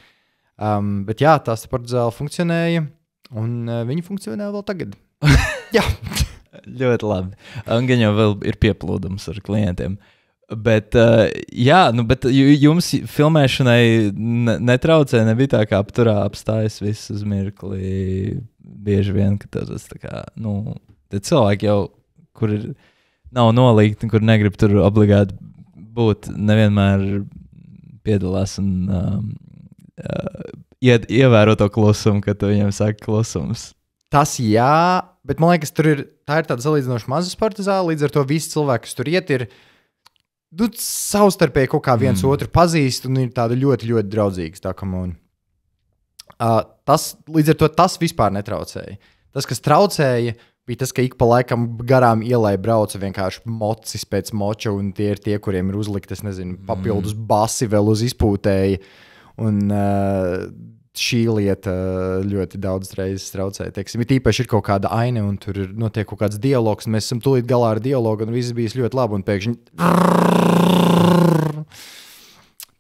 Bet jā, tā sporta zāle funkcionēja, un viņi funkcionē vēl tagad. Jā. Ļoti labi. Un gan jau vēl ir pieplūdums ar klientiem. Bet, bet jums filmēšanai netraucēja, nebija tā kā apturā apstājas viss uz mirkli. Bieži vien, ka tas tā kā, te cilvēki jau, kur nav nolīgti, kur negrib tur obligāti būt, nevienmēr piedalās un ievēro to klusumu, kad tu viņam saki klusums. Tas jā, bet man liekas, tā ir tāda salīdzinoši maza sporta zāle, līdz ar to visi cilvēki, kas tur iet, ir savstarpēji kaut kā viens otru pazīst un ir tāda ļoti, ļoti draudzīgas tā komuna. Līdz ar to tas vispār netraucēja. Tas, kas traucēja, bija tas, ka ik pa laikam garām ielai brauca vienkārši mocis pēc moča, un tie ir tie, kuriem ir uzlikt, es nezinu, papildus basi vēl uz izpūtēji. Un šī lieta ļoti daudz reizes traucē. Teiksim, īpaši ir kaut kāda aina, un tur notiek kaut kāds dialogs, un mēs esam tūlīt galā ar dialogu, un viss bijis ļoti labi, un pēkšņi...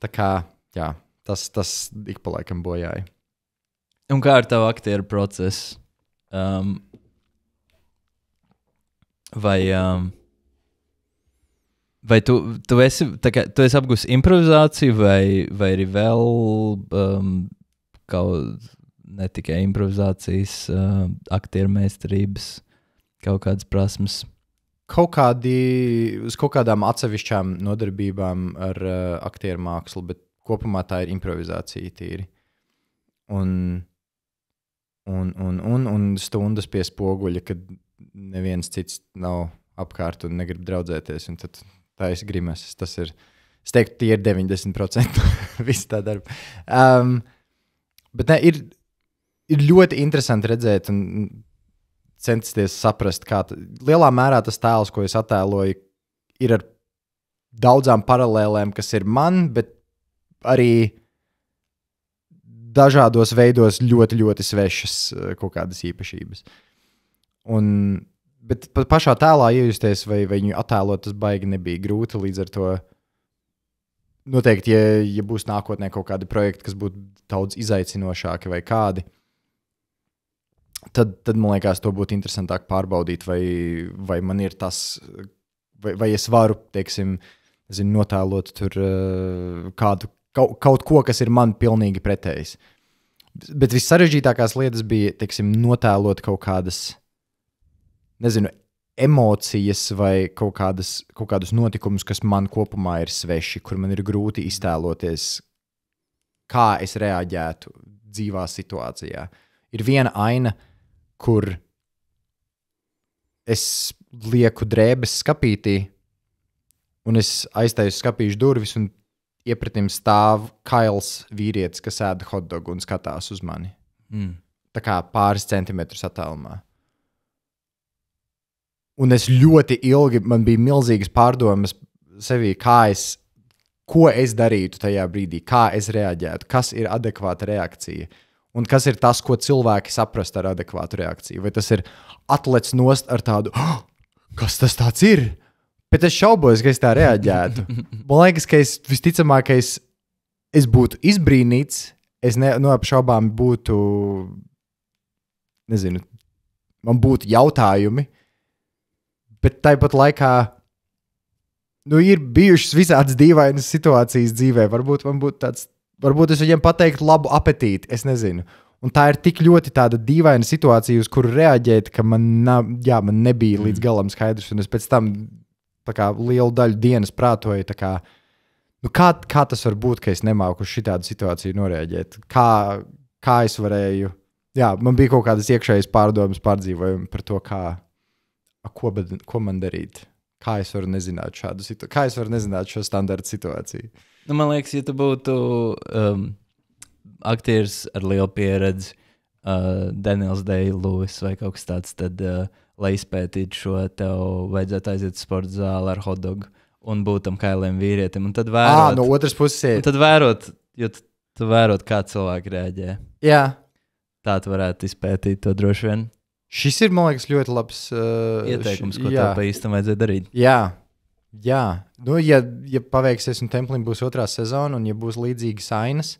Tā kā, jā, tas ik pa laikam bojāja. Un kā ar tavu aktieru procesu? Vai tu esi apgūsi improvizāciju, vai arī vēl kaut ne tikai improvizācijas, aktieru meistarības, kaut kādas prasmes? Uz kaut kādām atsevišķām nodarbībām ar aktieru mākslu, bet kopumā tā ir improvizācija tīri. Un stundas pie spoguļa, kad neviens cits nav apkārt un negrib draudzēties, un tad tā ir grimases. Tas ir, es teiktu, tie ir 90% viss tā darba. Bet ne, ir ļoti interesanti redzēt un censties saprast, kā lielā mērā tas tēls, ko es attēloju, ir ar daudzām paralēlēm, kas ir man, bet arī dažādos veidos ļoti, ļoti svešas kaut kādas īpašības. Bet pašā tēlā iejusties vai viņu attēlot, tas baigi nebija grūti, līdz ar to noteikti, ja būs nākotnē kaut kādi projekti, kas būtu daudz izaicinošāki vai kādi, tad man liekas, to būtu interesantāk pārbaudīt, vai man ir tas, vai es varu, teiksim, notēlot tur kaut ko, kas ir man pilnīgi pretējs. Bet vissarežģītākās lietas bija, teiksim, notēlot kaut kādas, emocijas vai kaut kādus notikumus, kas man kopumā ir sveši, kur man ir grūti iztēloties, kā es reaģētu dzīvā situācijā. Ir viena aina, kur es lieku drēbes skapītī, un es aiztaisu skapīšu durvis, un iepratim stāv kails vīrietis, kas ēda hotdogu un skatās uz mani. Tā kā pāris centimetrus attālumā. Un es ļoti ilgi, man bija milzīgas pārdomas sevī, ko es darītu tajā brīdī, kā es reaģētu, kas ir adekvāta reakcija, un kas ir tas, ko cilvēki saprast ar adekvātu reakciju. Vai tas ir atlec nost ar tādu, kas tas tāds ir? Bet es šaubos, ka es tā reaģētu. Man liekas, ka visticamākais es būtu izbrīnīts, es neapšaubām būtu, man būtu jautājumi, bet tāpat laikā ir bijušas visādas dīvainas situācijas dzīvē. Varbūt es viņiem pateiktu labu apetīti, es nezinu. Un tā ir tik ļoti tāda dīvaina situācija, uz kuru reaģēt, ka man nebija līdz galam skaidrs. Un es pēc tam lielu daļu dienas prātoju, kā tas var būt, ka es nemāku uz šitādu situāciju noreaģēt. Kā es varēju... Jā, man bija kaut kādas iekšējas pārdomas, pārdzīvojumi par to, ko man darīt. Kā es varu nezināt šādu situāciju? Kā es varu nezināt šo standarta situāciju? Man liekas, ja tu būtu aktieris ar lielu pieredzi, Daniels Day-Lewis vai kaut kas tāds, tad, lai izpētītu šo, tev vajadzētu aiziet sporta zāli ar hotdogu un būt tam kailiem vīrietim. Un tad vērot... no otras puses. Un tad vērot, jo tu vērot, kā cilvēki reaģē. Jā. Tā tu varētu izpētīt to droši vien. Šis ir, man liekas, ļoti labs ieteikums, ko tev pa īstam vajadzēja darīt. Jā. Ja paveiksies un Templim būs 2. sezona, un ja būs līdzīgas ainas,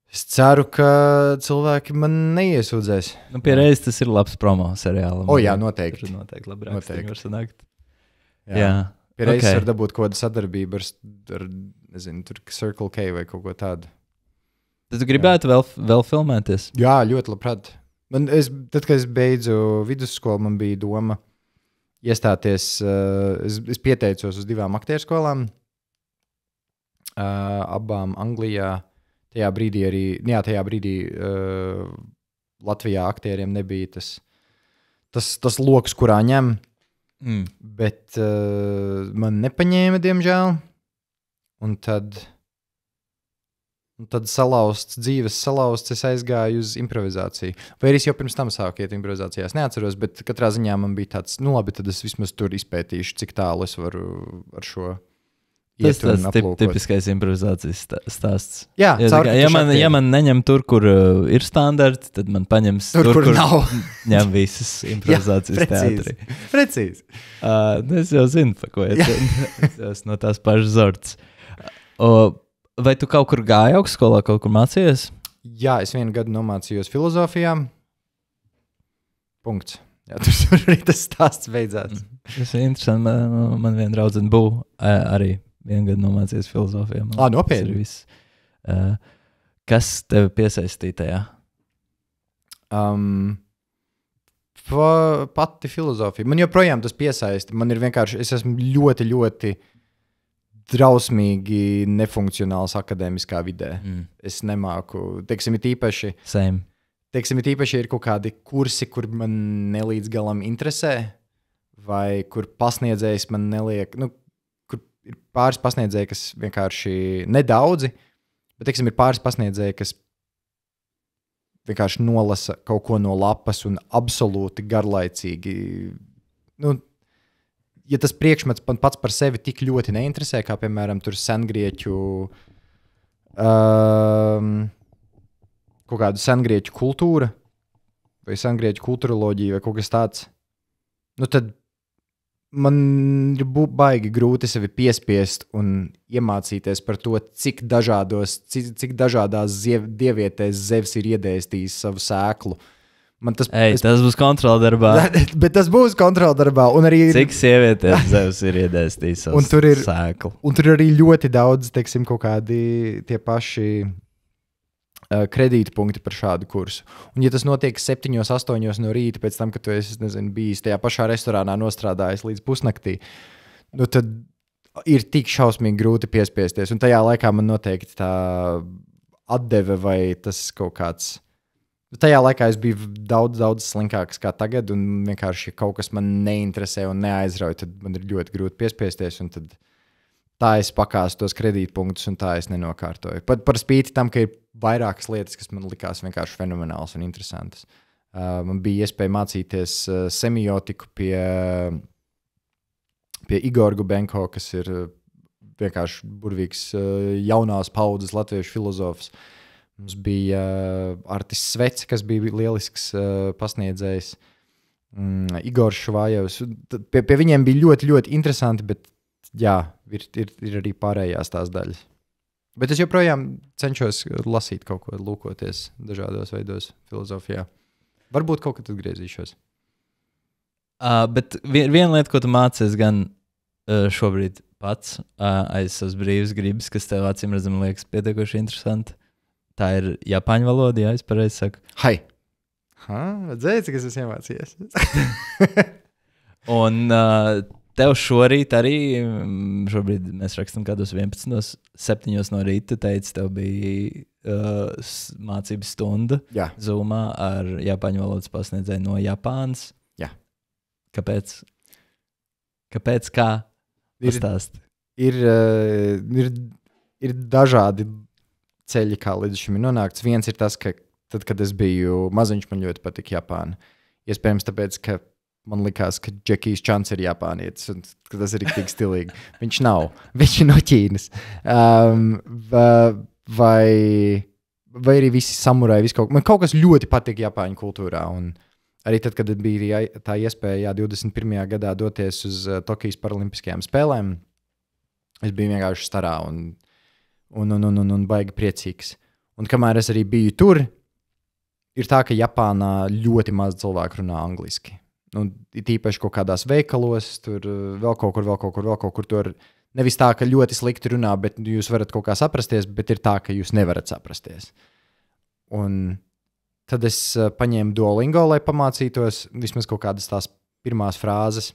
es ceru, ka cilvēki man neiesūdzēs. Pie reizes tas ir labs promo seriālam. Jā, noteikti. Tur noteikti labi rakstīgi var sanākt. Jā. Pie reizes var dabūt kaut kādu sadarbību ar tur Circle K vai kaut ko tādu. Tad tu gribētu vēl filmēties? Jā, ļoti labprāt. Tad, kad es beidzu vidusskolu, man bija doma iestāties, es pieteicos uz 2 aktierskolām, abām Anglijā. Tajā brīdī Latvijā aktieriem nebija tas loks, kurā ņem, bet man nepaņēma, diemžēl, un tad dzīves salauzts, es aizgāju uz improvizāciju. Vai arī es jau pirms tam sāku iet improvizācijās, neatceros, bet katrā ziņā man bija tāds, labi, tad es vismaz tur izpētīšu, cik tālu es varu ar šo Tas ir tipiskais improvizācijas stāsts. Jā, ja man neņem tur, kur ir standarti, tad man paņems tur, kur nav. Ņem visas improvizācijas teātrī. Precīzi. Es jau zinu, pa ko es esmu no tās pašas zorts. Vai tu kaut kur gāji augstskolā, kaut kur mācījies? Jā, es 1 gadu nomācījos filozofijā. Punkts. Jā, tur arī tas stāsts beidzās. Tas ir interesanti. Man viena draudzene būs arī 1 gadu nomācījies filozofijā. Nopietni. Kas tevi piesaistīja tajā? Pati filozofija. Man joprojām tas piesaista. Man ir vienkārši, es esmu ļoti, ļoti drausmīgi nefunkcionāls akadēmiskā vidē. Es nemāku, teiksim, ir īpaši. Same. Teiksim, ir īpaši ir kaut kādi kursi, kur man nelīdz galam interesē, vai kur pasniedzējs man neliek, kur ir pāris pasniedzēji, kas vienkārši nedaudzi, bet, teiksim, ir pāris pasniedzēji, kas vienkārši nolasa kaut ko no lapas un absolūti garlaicīgi. Ja tas priekšmets man pats par sevi tik ļoti neinteresē, kā, piemēram, tur sengrieķu kaut kādu sengrieķu kultūru vai sengrieķu kulturoloģiju vai kaut kas tāds, tad man ir baigi grūti sevi piespiest un iemācīties par to, cik dažādās dievietēs Zevs ir iedēstījis savu sēklu. Tas būs kontroldarbā. Bet tas būs kontroldarbā. Cik sievietēs Zevs ir iedēstījis savu sēklu. Un tur arī ļoti daudz, teiksim, kaut kādi tie paši kredītpunkti par šādu kursu. Un ja tas notiek 7, 8 no rīta, pēc tam, kad tu esi, bijis tajā pašā restorānā nostrādājis līdz pusnaktī, tad ir tik šausmīgi grūti piespiesties. Un tajā laikā man noteikti tā atdeve vai tas kaut kāds. Tajā laikā es biju daudz slinkāks kā tagad, un vienkārši, ja kaut kas man neinteresē un neaizrauj, tad man ir ļoti grūti piespiesties, un tad tā es pakāstu tos kredītpunktus, un tā es nenokārtoju. Pat par spīti tam, ka ir vairākas lietas, kas man likās vienkārši fenomenāls un interesantas. Man bija iespēja mācīties semiotiku pie Igora Gubenko, kas ir vienkārši burvīgs jaunās paudzes latviešu filozofs. Mums bija Artis Svets, kas bija lielisks pasniedzējs. Igors Švājevs. Pie viņiem bija ļoti, ļoti interesanti, bet jā, ir arī pārējās tās daļas. Bet es joprojām cenšos lasīt kaut ko, lūkoties dažādos veidos filozofijā. Varbūt kaut kad atgriezīšos. Bet viena lieta, ko tu mācies gan šobrīd pats aiz savas brīvas gribas, kas tev acīm redzam liekas pietiekoši interesanti, tā ir japāņu valoda, jā, es pareizi saku. Hai! Redzēji, cik es esmu iemācījies? Un tev šorīt arī, šobrīd mēs rakstam kādos 7 no rīta, teici, tev bija mācības stunda Zoomā ar japāņu valodas pasniedzēju no Japānas. Jā. Kāpēc? Kā? Pastāsti. Ir dažādi ceļi, kā līdz šim ir nonākts. Viens ir tas, ka tad, kad es biju maziņš, man ļoti patika Japāna. Iespējams tāpēc, ka man likās, ka Džekijs Čans ir japānietis, un ka tas ir tik stilīgi. Viņš nav. Viņš ir no Ķīnas. Vai arī visi samurai, man kaut kas ļoti patika Japāņu kultūrā, un arī tad, kad bija tā iespēja 21. gadā doties uz Tokijas paralimpiskajām spēlēm, es biju vienkārši starā un baigi priecīgs. Un kamēr es arī biju tur, ir tā, ka Japānā ļoti maz cilvēku runā angliski. Tīpaši kaut kādās veikalos, tur vēl kaut kur. Tur nevis tā, ka ļoti slikti runā, bet jūs varat kaut kā saprasties, bet ir tā, ka jūs nevarat saprasties. Un tad es paņēmu Duolingo, lai pamācītos vismaz kaut kādas tās pirmās frāzes.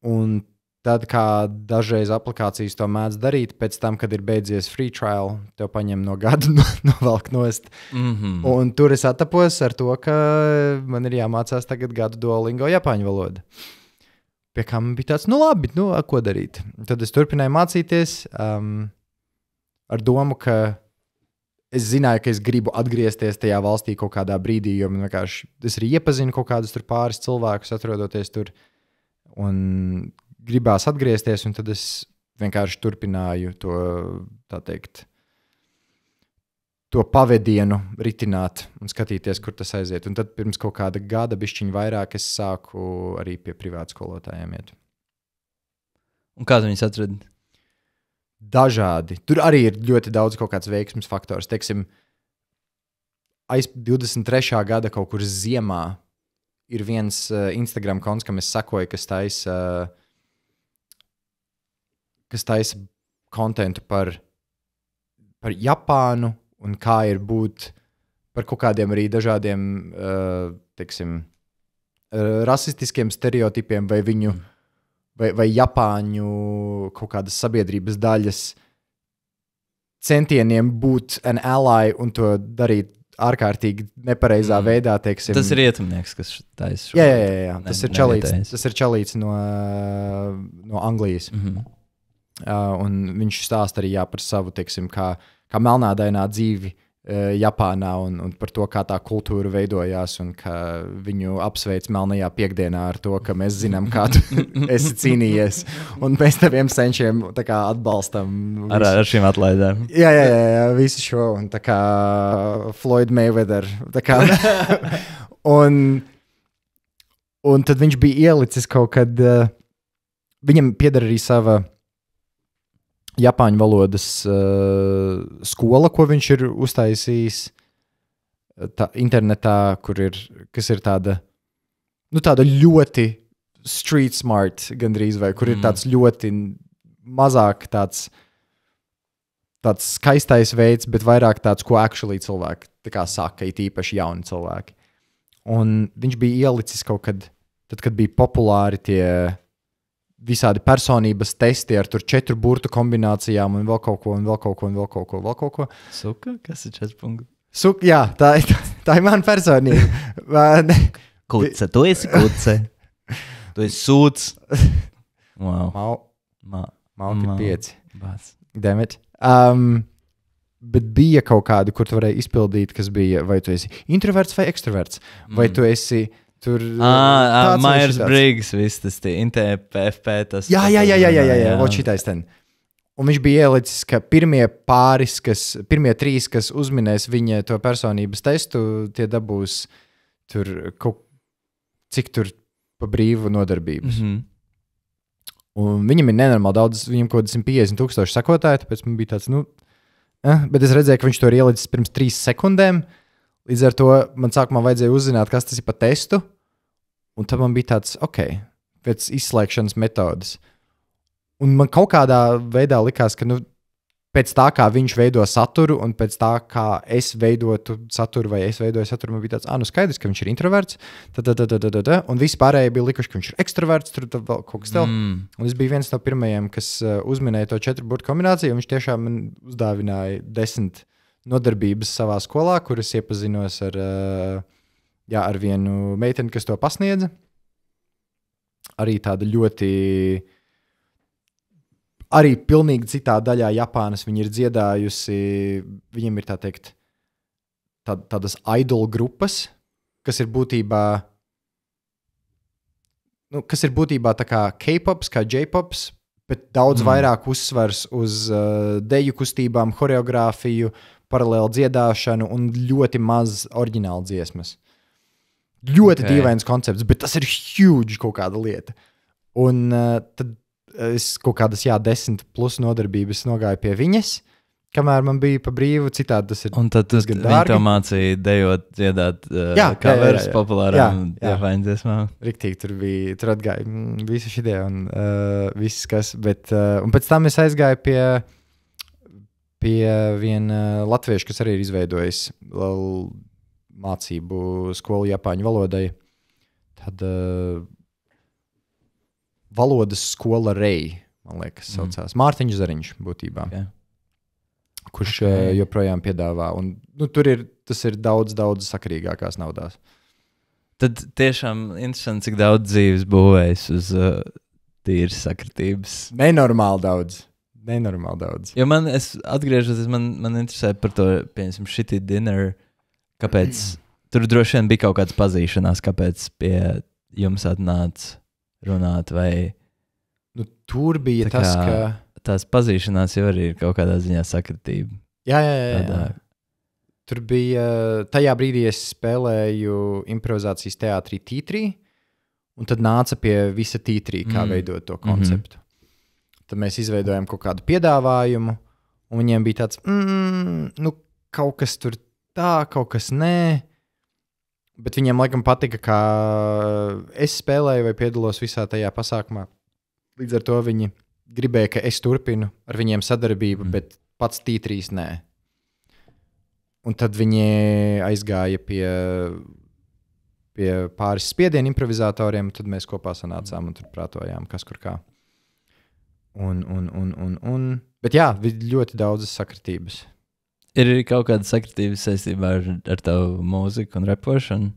Un tad, kā dažreiz aplikācijas to mēdz darīt, pēc tam, kad ir beidzies free trial, tev paņem no gada novelk nost. Un tur es attapos ar to, ka man ir jāmācās tagad gadu Duolingo japāņu valodu. Pie kā man bija tāds, labi, ko darīt? Tad es turpināju mācīties ar domu, ka es zināju, ka es gribu atgriezties tajā valstī kaut kādā brīdī, jo man vienkārši, es arī iepazinu kaut kādus tur pāris cilvēkus, atrodoties tur. Un gribās atgriezties, un tad es vienkārši turpināju to, tā teikt, to pavedienu ritināt un skatīties, kur tas aiziet. Un tad pirms kaut kāda gada bišķiņ vairāk es sāku arī pie privātu skolotājiem iet. Un kā tu viņus atradi? Dažādi. Tur arī ir ļoti daudz kaut kāds veiksmes faktors. Teiksim, aiz 23. gada kaut kur ziemā ir viens Instagram konts, kam es sakoju, kas taisa kontentu par Japānu un kā ir būt par kaut kādiem arī dažādiem, teiksim, rasistiskiem stereotipiem vai viņu, vai Japāņu kaut kādas sabiedrības daļas centieniem būt an ally un to darīt ārkārtīgi nepareizā veidā, teiksim. Tas ir Rietumnieks, kas taisa šo. Jā. Tas ir čalīts no Anglijas. Un viņš stāsta arī par savu, teiksim, kā melnādainā dzīvi Japānā un par to, kā tā kultūra veidojās un ka viņu apsveic melnajā piekdienā ar to, ka mēs zinām, kā tu esi cīnījies. Un mēs taviem senčiem tā kā atbalstam. Ar šīm atlaidēm. Jā, visu šo. Un tā kā Floyd Mayweather. Tā kā. un tad viņš bija ielicis kaut kad, viņam pieder arī sava Japāņu valodas skola, ko viņš ir uztaisījis internetā, kas ir tāda ļoti street smart gandrīz, vai kur ir tāds ļoti mazāk tāds skaistais veids, bet vairāk tāds, ko actually cilvēki tā kā saka, it īpaši jauni cilvēki. Un viņš bija ielicis kaut kad, tad, kad bija populāri tie visādi personības testi ar tur 4 burtu kombinācijām un vēl kaut ko. Suka? Kas ir 4 punkti? Suka, jā, tā ir mana personība. Kuce, tu esi kuce. Tu esi sūds. Wow. Malki 5. Bāc. Damn it. Bet bija kaut kādi, kur tu varēji izpildīt, kas bija, vai tu esi introverts vai ekstraverts, vai tu esi tur... Myers-Briggs, viss tas INTP, tas... Jā, šitais ten. Un viņš bija ielicis, ka pirmie 3, kas uzminēs viņa to personības testu, tie dabūs tur cik tur pa brīvu nodarbības. Un viņam ir nenormāli daudz, viņam kaut 150,000 sekotāji, tāpēc man bija tāds, bet es redzēju, ka viņš to ir ielicis pirms 3 sekundēm, līdz ar to man sākumā vajadzēja uzzināt, kas tas ir pa testu, un tad man bija tāds, pēc izslēgšanas metodas. Un man kaut kādā veidā likās, ka pēc tā, kā viņš veido saturu, un pēc tā, kā es veidotu saturu, vai es veidoju saturu, man bija tāds, skaidrs, ka viņš ir introverts, un visi pārējie bija likuši, ka viņš ir ekstraverts, tur vēl kaut kas tev. Un es biju viens no pirmajiem, kas uzminēja to 4 burtu kombināciju, un viņš tiešām man uzdāvināja 10 nodarbības savā skolā, kuras iepazinos ar vienu meiteni, kas to pasniedza. Arī tāda ļoti, arī pilnīgi citā daļā Japānas viņa ir dziedājusi, viņiem ir tā teikt, tādas idol grupas, kas ir būtībā tā kā K-pops, kā J-pops, bet daudz vairāk uzsvars uz deju kustībām, choreogrāfiju, paralēli dziedāšanu un ļoti maz oriģināla dziesmas. Ļoti dīvains koncepts, bet tas ir huge kaut kāda lieta. Un tad es kaut kādas, 10 plus nodarbības nogāju pie viņas, kamēr man bija pa brīvu, citādi tas ir. Un tad viņi to mācīja dejot, dziedāt covers populārām Japāņu dziesmām. Riktīgi, tur atgāja visu šitie un viss kas, bet un pēc tam es aizgāju pie viena latvieša, kas arī ir izveidojis mācību skolu Japāņu valodai. Tad valodas skola Rei, man liekas, saucās. Mārtiņš Zariņš būtībā. Kurš joprojām piedāvā. Un tas ir daudz sakarīgākās naudās. Tad tiešām interesanti, cik daudz dzīves būvējas uz tīras sakritības. Nenormāli daudz. Jo es atgriežos, man interesē par to, piemēram, shitty dinner, kāpēc tur droši vien bija kaut kāds pazīšanās, kāpēc pie jums atnāca runāt, vai... Tur bija tas, ka... tās pazīšanās jau arī ir kaut kādā ziņā sakritība. Jā. Tur bija, tajā brīdī es spēlēju improvizācijas teātrī Tītrī, un tad nāca pie visa Tītrī, kā veidot to konceptu. Tad mēs izveidojām kaut kādu piedāvājumu, un viņiem bija tāds, kaut kas tur tā, kaut kas nē. Bet viņiem laikam patika, kā es spēlēju vai piedalos visā tajā pasākumā. Līdz ar to viņi gribēja, ka es turpinu ar viņiem sadarbību, bet pats Tītrīs nē. Un tad viņi aizgāja pie pāris spiedienu improvizatoriem, tad mēs kopā sanācām un tur prātojām, kas kur kā. Bet jā, ļoti daudzas sakritības. Ir arī kaut kāda sakritība saistībā ar tavu mūziku un repošanu?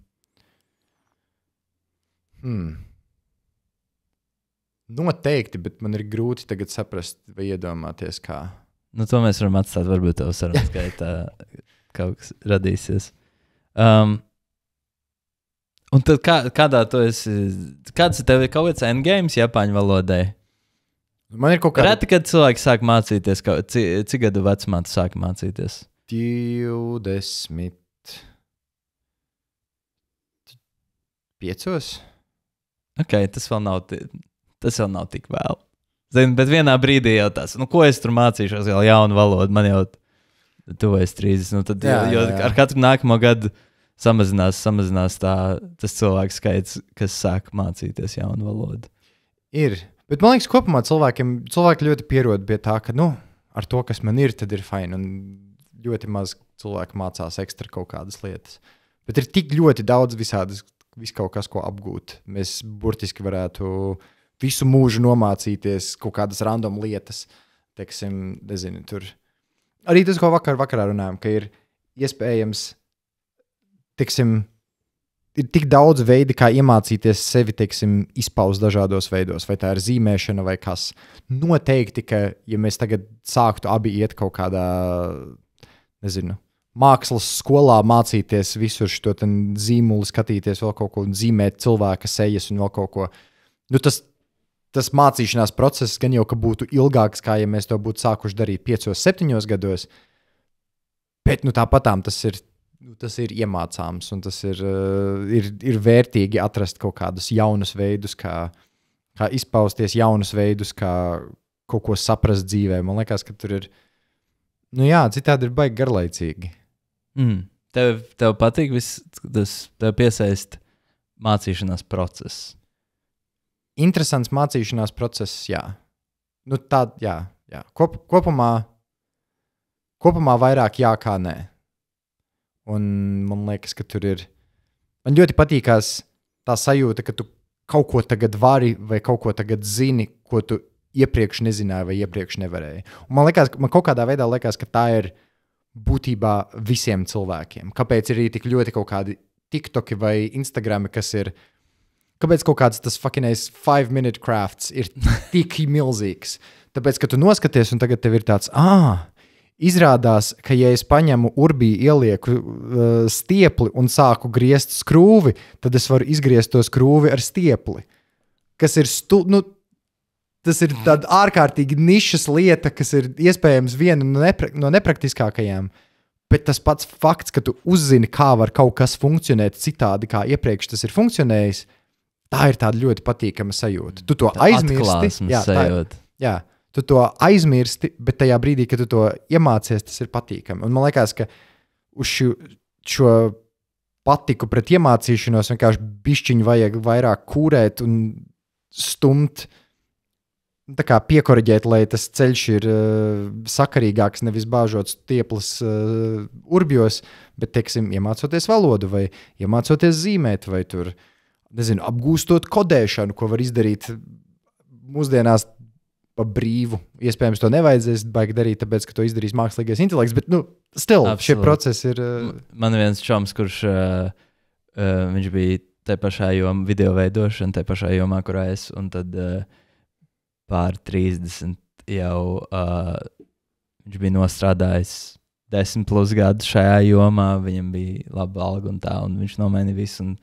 Noteikti, bet man ir grūti tagad saprast vai iedomāties, kā. Nu, to mēs varam atstāt, varbūt tev sarunas gaitā kaut kas radīsies. Un tad kādā tu esi, kāds ir tev kaut kāds endgames Japāņu valodai? Man ir kaut kāda... Reti, kad cilvēki sāk mācīties, cik gadu vecumā tu sāki mācīties? 25. Ok, tas vēl nav tik vēl. Zini, bet vienā brīdī jau tas, ko es tur mācīšos, jau jaunu valodu, man jau tuvojas 30. Nu tad, jo ar katru nākamo gadu samazinās tas cilvēku skaits, kas sāk mācīties jaunu valodu. Ir. Bet man liekas, kopumā cilvēki ļoti pierod pie tā, ka, ar to, kas man ir, tad ir fine. Un ļoti maz cilvēku mācās ekstra kaut kādas lietas. Bet ir tik ļoti daudz visādas, kaut kas, ko apgūt. Mēs burtiski varētu visu mūžu nomācīties kaut kādas random lietas. Teiksim, nezinu, tur. Arī tas, ko vakarā runājam, ka ir iespējams, teiksim, ir tik daudz veidi, kā iemācīties sevi, teiksim, izpaust dažādos veidos, vai tā ir zīmēšana vai kas. Noteikti, ka, ja mēs tagad sāktu abi iet kaut kādā, nezinu, mākslas skolā mācīties visur šo zīmuli, skatīties vēl kaut ko, zīmēt cilvēka sejas un vēl kaut ko, tas mācīšanās process gan jau, ka būtu ilgāks, kā ja mēs to būtu sākuši darīt 5-7 gados, bet tāpatām tas ir iemācāms, un tas ir vērtīgi atrast kaut kādus jaunus veidus, kā izpausties, jaunus veidus, kā kaut ko saprast dzīvē. Man liekas, ka tur ir, citādi ir baigi garlaicīgi. Tev patīk tev piesaist mācīšanās process? Interesants mācīšanās process, jā. Jā. Kopumā vairāk jā kā nē. Un man liekas, ka tur ir... Man ļoti patīkās tā sajūta, ka tu kaut ko tagad vari vai kaut ko tagad zini, ko tu iepriekš nezināji vai iepriekš nevarēji. Un man kaut kādā veidā liekas, ka tā ir būtībā visiem cilvēkiem. Kāpēc ir arī tik ļoti kaut kādi TikToki vai Instagrami, kas ir... Kāpēc kaut kāds tas fuckinais 5-minute crafts ir tik milzīgs? Tāpēc, ka tu noskaties un tagad tev ir tāds... Izrādās, ka ja es paņemu urbī, ielieku stiepli un sāku griezt skrūvi, tad es varu izgriezt to skrūvi ar stiepli. Kas ir tas ir tāda ārkārtīgi nišas lieta, kas ir iespējams viena no nepraktiskākajām. Bet tas pats fakts, ka tu uzzini, kā var kaut kas funkcionēt citādi, kā iepriekš tas ir funkcionējis, tā ir tāda ļoti patīkama sajūta. Tu to aizmirsti. Jā. Tu to aizmirsti, bet tajā brīdī, kad tu to iemācies, tas ir patīkami. Un man liekas, ka uz šo patiku pret iemācīšanos vienkārši bišķiņu vajag vairāk kūrēt un stumt, tā kā piekoriģēt, lai tas ceļš ir sakarīgāks, nevis bāžot stieples urbjos, bet, teiksim, iemācoties valodu vai iemācoties zīmēt vai tur, nezinu, apgūstot kodēšanu, ko var izdarīt mūsdienās pa brīvu. Iespējams, to nevajadzēs baigi darīt, tāpēc, ka to izdarīs mākslīgais intelekts, bet, šie procesi ir... Man viens čoms, kurš viņš bija te pašā jomā, video veidošana, te pašā jomā, kurā es, un tad pār 30 jau viņš bija nostrādājis 10+ gadus šajā jomā, viņam bija laba alga un tā, un viņš nomainīja visu, un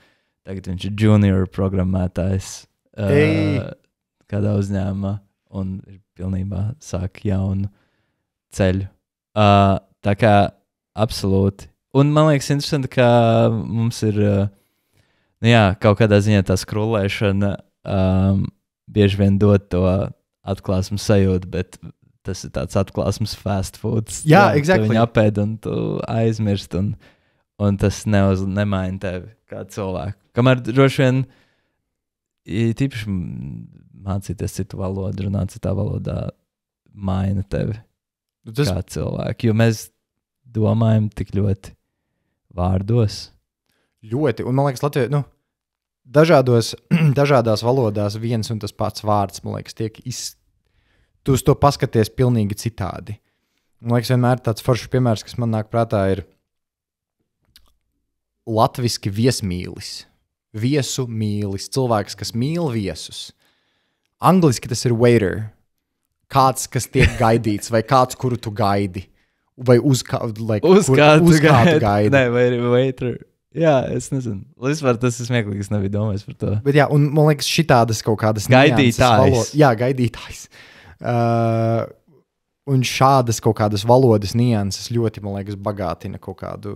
tagad viņš ir junior programmētājs kādā uzņēmumā. un ir pilnībā sāk jaunu ceļu. Tā kā absolūti. Un man liekas interesanti, ka mums ir kaut kādā ziņā tā skrolēšana bieži vien dod to atklāsmes sajūtu, bet tas ir tāds atklāsmes fast foods. Jā, exactly. Tu viņu apēd un tu aizmirst, un tas nemaina tevi kā cilvēku. Kamēr droši vien tīpaši mācīties citu valodu, runāt citā valodā, maina tevi kā cilvēku. Jo mēs domājam tik ļoti vārdos. Ļoti. Un man liekas, Latvijā, dažādās valodās viens un tas pats vārds, man liekas, tu uz to paskaties pilnīgi citādi. Man liekas, vienmēr tāds foršs piemērs, kas man nāk prātā, ir latviski viesmīlis. Viesu mīlis. Cilvēks, kas mīl viesus. Angliski tas ir waiter. Kāds, kas tiek gaidīts, vai kāds, kuru tu gaidi. Vai uz kādu gaidi. Nē, vai waiter. Jā, es nezinu. Vispār tas ir smieklīgi, es nebiju domājis par to. Bet jā, un man liekas, šitādas kaut kādas gaidītājs. Jā, gaidītājs. Un šādas kaut kādas valodas nianses ļoti, man liekas, bagātina kaut kādu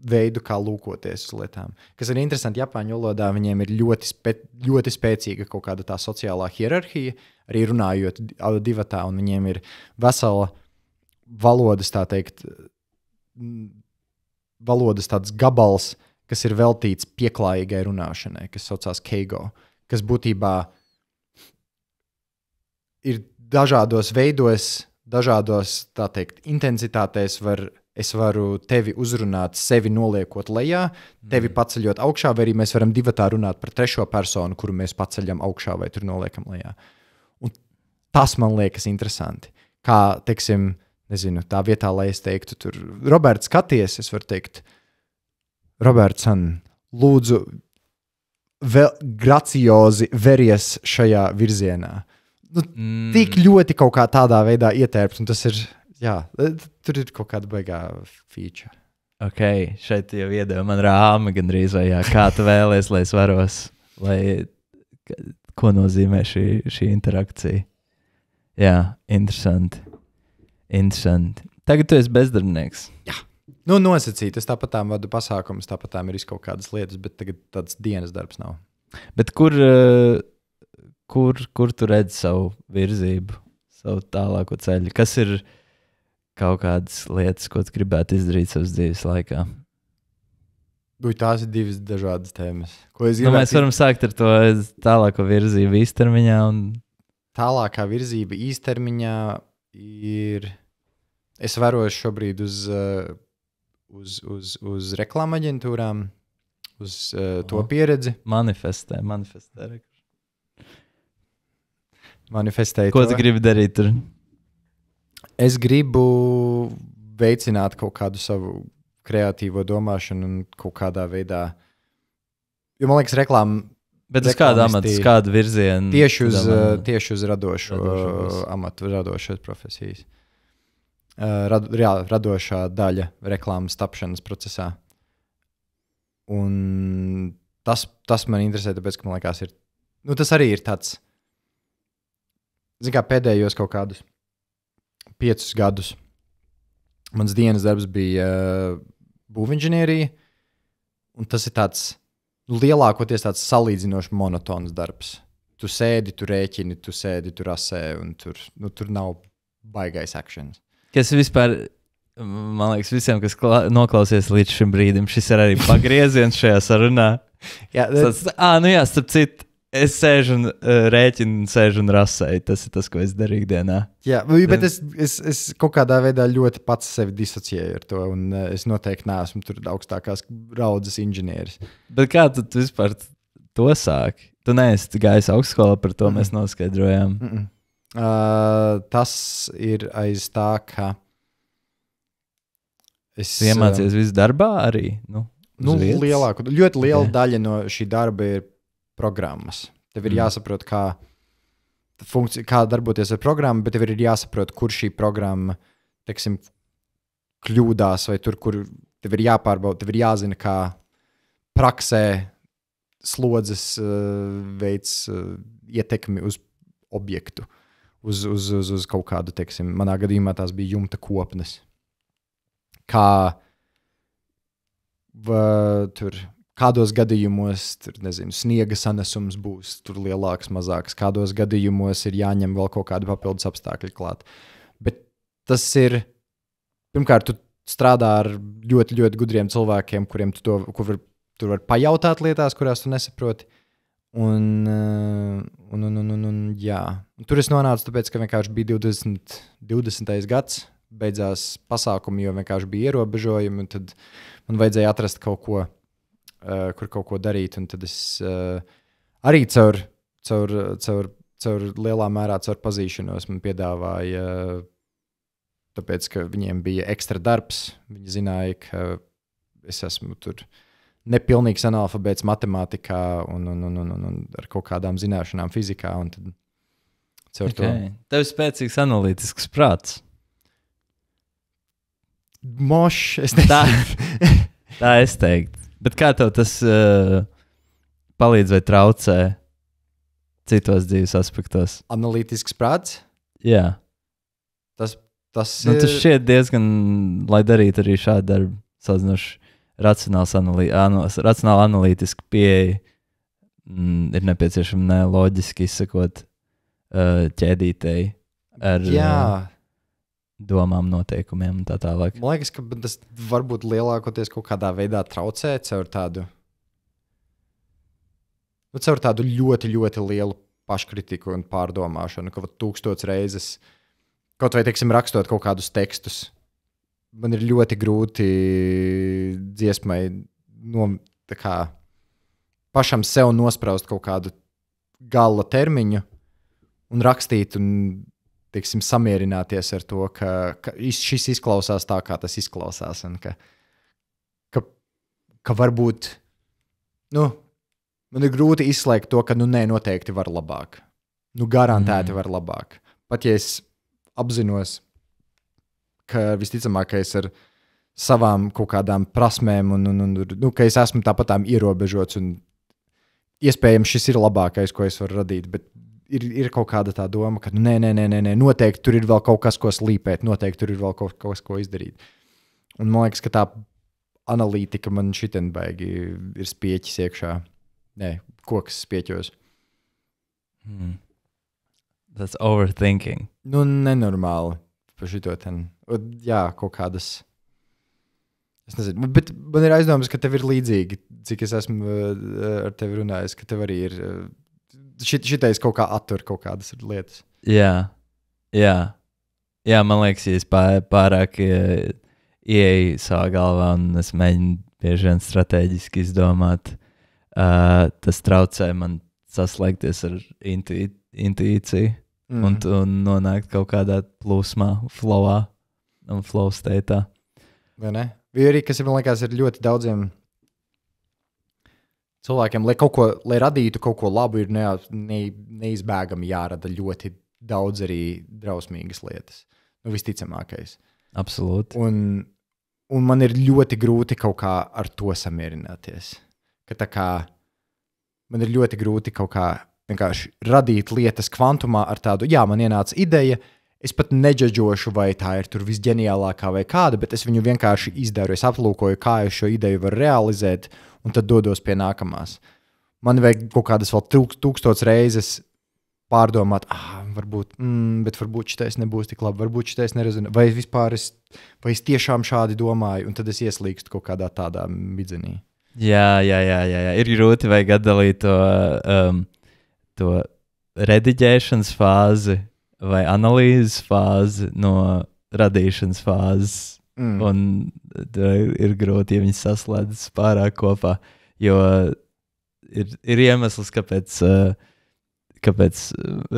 veidu, kā lūkoties uz lietām. Kas ir interesanti, Japāņu valodā viņiem ir ļoti spēcīga kaut kāda tā sociālā hierarhija, arī runājot divatā, un viņiem ir vesela valodas, tā teikt, valodas tāds gabals, kas ir veltīts pieklājīgai runāšanai, kas saucās keigo, kas būtībā ir dažādos veidos, dažādos, tā teikt, intensitātēs es varu tevi uzrunāt, sevi noliekot lejā, tevi paceļot augšā, vai arī mēs varam divatā runāt par trešo personu, kuru mēs paceļam augšā vai tur noliekam lejā. Un tas man liekas interesanti. Kā, teiksim, nezinu, tā vietā, lai es teiktu, tur, Roberts, skaties, es varu teikt, Robertson, lūdzu, graciozi veries šajā virzienā. Tik ļoti kaut kā tādā veidā ietērpt, un tas ir, jā, tur ir kaut kāda baigā feature. Ok, šeit jau iedeva man rāmi gandrīz, vai jā, kā tu vēlies, lai es varos, ko nozīmē šī interakcija. Jā, interesanti. Tagad tu esi bezdarbnieks. Jā. Nosacīt, es tāpatām vadu pasākumus, tāpatām ir kaut kādas lietas, bet tagad tāds dienas darbs nav. Bet kur tu redzi savu virzību, savu tālāko ceļu? Kas ir kaut kādas lietas, ko tu gribētu izdarīt savas dzīves laikā? Tās ir divas dažādas tēmas. Mēs varam sākt ar to tālāko virzību īstermiņā. Tālākā virzība īstermiņā ir... Es varos šobrīd uz reklāma aģentūrām, uz to pieredzi. Manifestēju Ko tu gribi darīt tur? Es gribu veicināt kaut kādu savu kreatīvo domāšanu un kaut kādā veidā, jo man liekas reklāma. Bet uz kādu amatu, uz kādu virzienu? Tieši uz radošo amatu, radošās profesijas. Radošā daļa reklāmas tapšanas procesā. Un tas man interesē, tāpēc, ka man liekas, tas arī ir tāds, kā pēdējos kaut kādus 5 gadus. Mans dienas darbs bija būvinženierija, un tas ir tāds lielākoties tāds salīdzinoši monotons darbs. Tu sēdi, tu rēķini, tu sēdi, tu rasē, un tur nav baigais actions. Kas vispār, man liekas, visiem, kas noklausies līdz šim brīdim, šis ir arī pagrieziens šajā sarunā. Starp citu, es sēžu un rēķinu, sēžu un rasēju. Tas ir tas, ko es daru ikdienā. Jā, bet es kaut kādā veidā ļoti pats sevi disociēju ar to, un es noteikti neesmu tur augstākās raudzes inženieris. Bet kā tu vispār to sāki? Tu neesi gājis augstskolā, par to mēs noskaidrojām. Tas ir aiz tā, ka es iemācījos visu darbā arī. Ļoti liela daļa no šī darba ir programmas. Tev ir jāsaprot, kā darboties ar programmu, bet tev ir jāsaprot, kur šī programma, teiksim, kļūdās, vai tur, kur tev ir jāpārbauda, tev ir jāzina, kā praksē slodzes veids ietekmi uz objektu. uz kaut kādu, teiksim, manā gadījumā tās bija jumta kopnes. Kā tur kādos gadījumos tur, nezinu, sniega sanesums būs tur lielāks, mazāks, kādos gadījumos ir jāņem vēl kaut kādi papildus apstākļi klāt. Bet tas ir, pirmkārt, tu strādā ar ļoti, ļoti gudriem cilvēkiem, kuriem tu vari pajautāt lietās, kurās tu nesaproti. Jā. Tur es nonācu, tāpēc, ka vienkārši bija 20. gads, beidzās pasākumi, jo vienkārši bija ierobežojumi, un tad man vajadzēja atrast kaut ko, kur kaut ko darīt, un tad es arī caur lielā mērā caur pazīšanos man piedāvāja, tāpēc, ka viņiem bija ekstra darbs, viņi zināja, ka es esmu tur nepilnīgs analfabēts matemātikā un ar kaut kādām zināšanām fizikā, un tad caur to. Tev ir spēcīgs analītisks prāts. Mošs, es nezinu. Tā es teiktu. Bet kā tev tas palīdz vai traucē citos dzīves aspektos? Analītisks prāts? Jā. Tas ir... Tas šķiet diezgan, lai darītu arī šādu darbu, sazinoši racionāli analītiski pieeja, ir nepieciešama neloģiski izsakot ķēdītei ar domām, noteikumiem un tā tālāk. Man liekas, ka tas varbūt lielākoties kaut kādā veidā traucē caur tādu ļoti, ļoti lielu paškritiku un pārdomāšanu, ka 1000 reizes, kaut vai, teiksim, rakstot kaut kādus tekstus, man ir ļoti grūti dziesmai pašam sev nospraust kaut kādu gala termiņu un rakstīt un, teiksim, samierināties ar to, ka šis izklausās tā, kā tas izklausās, un ka varbūt, man ir grūti izslēgt to, ka, noteikti var labāk. Garantēti var labāk. Pat ja es apzinos, ka visticamākais ar savām kaut kādām prasmēm ka es esmu tāpatām ierobežots un iespējams šis ir labākais, ko es varu radīt, bet ir kaut kāda tā doma, ka nē, noteikti tur ir vēl kaut kas, ko slīpēt, noteikti tur ir vēl kaut kas, ko izdarīt. Un man liekas, ka tā analītika man šitien baigi ir spieķis iekšā. Nē, koks spieķos. That's overthinking. Nenormāli. Par šito ten. Jā, kaut kādas. Es nezinu, bet man ir aizdomas, ka tev ir līdzīgi, cik es esmu ar tevi runājis, ka tev arī ir šitais kaut kā attur kaut kādas lietas. Jā, man liekas, ja es pārāk ieeju savā galvā un es mēģinu bieži vien strateģiski izdomāt, tas traucē man saslēgties ar intuīciju. Un nonākt kaut kādā plūsmā, flowā un flow state'ā. Vai ne? Vai arī, kas man liekas, ir ļoti daudziem cilvēkiem, lai radītu kaut ko labu, ir neizbēgami jārada ļoti daudz arī drausmīgas lietas. Visticamākais. Absolūti. Un man ir ļoti grūti kaut kā ar to samierināties. Ka tā kā man ir ļoti grūti kaut kā vienkārši radīt lietas kvantumā ar tādu, man ienāca ideja, es pat neģeģošu, vai tā ir tur visģeniālākā vai kāda, bet es viņu vienkārši izdaru, es aplūkoju, kā es šo ideju varu realizēt, un tad dodos pie nākamās. Man vajag kaut kādas vēl 1000 reizes pārdomāt, bet varbūt šitais nebūs tik labi, varbūt šitais nerezonē, vai vispār vai es tiešām šādi domāju, un tad es ieslīgstu kaut kādā tādā midzenī. Jā, ir grūti vajag atdalīt to rediģēšanas fāzi vai analīzes fāzi no radīšanas fāzes. Un ir grūti, ja viņi saslēdzas pārāk kopā, jo ir iemesls, kāpēc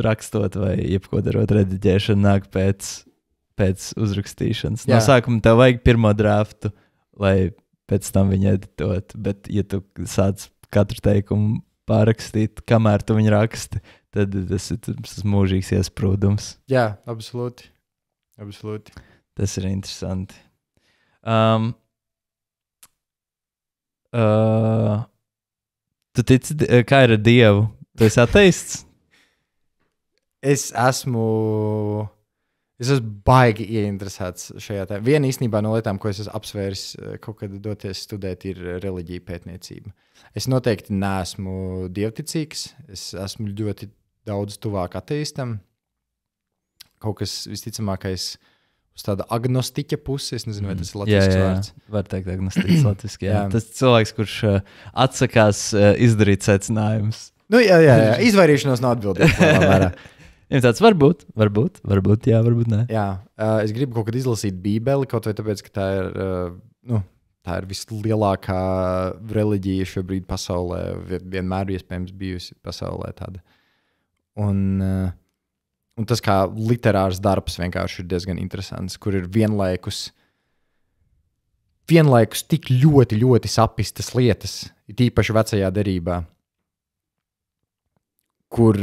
rakstot vai jebko darot rediģēšanu nāk pēc uzrakstīšanas. No sākuma tev vajag pirmo draftu, lai pēc tam viņu editot, bet ja tu sāc katru teikumu pārrakstīt, kamēr tu viņu raksti, tad tas ir mūžīgs iesprūdums. Jā, absolūti. Tas ir interesanti. Tu tici, kā ir ar Dievu? Tu esi ateists? Es esmu baigi ieinteresēts šajā tēmā. Viena īstenībā no lietām, ko es esmu apsvēris kaut kad doties studēt, ir reliģija pētniecība. Es noteikti neesmu dievticīgs. Es esmu ļoti daudz tuvāk ateistam. Kaut kas visticamākais uz tāda agnostiķa puses. Es nezinu, vai tas ir latviešu vārds. Var teikt agnostiķis latviski. Tas cilvēks, kurš atsakās izdarīt secinājumus. Jā. Izvairīšanos no atbildības. Ja tāds varbūt, jā, varbūt nē. Jā, es gribu kaut kad izlasīt Bībeli, kaut vai tāpēc, ka tā ir vislielākā reliģija šobrīd pasaulē, vienmēr iespējams bijusi pasaulē tāda. Un tas kā literārs darbs vienkārši ir diezgan interesants, kur ir vienlaikus tik ļoti, ļoti sapistas lietas, it īpaši vecajā derībā, kur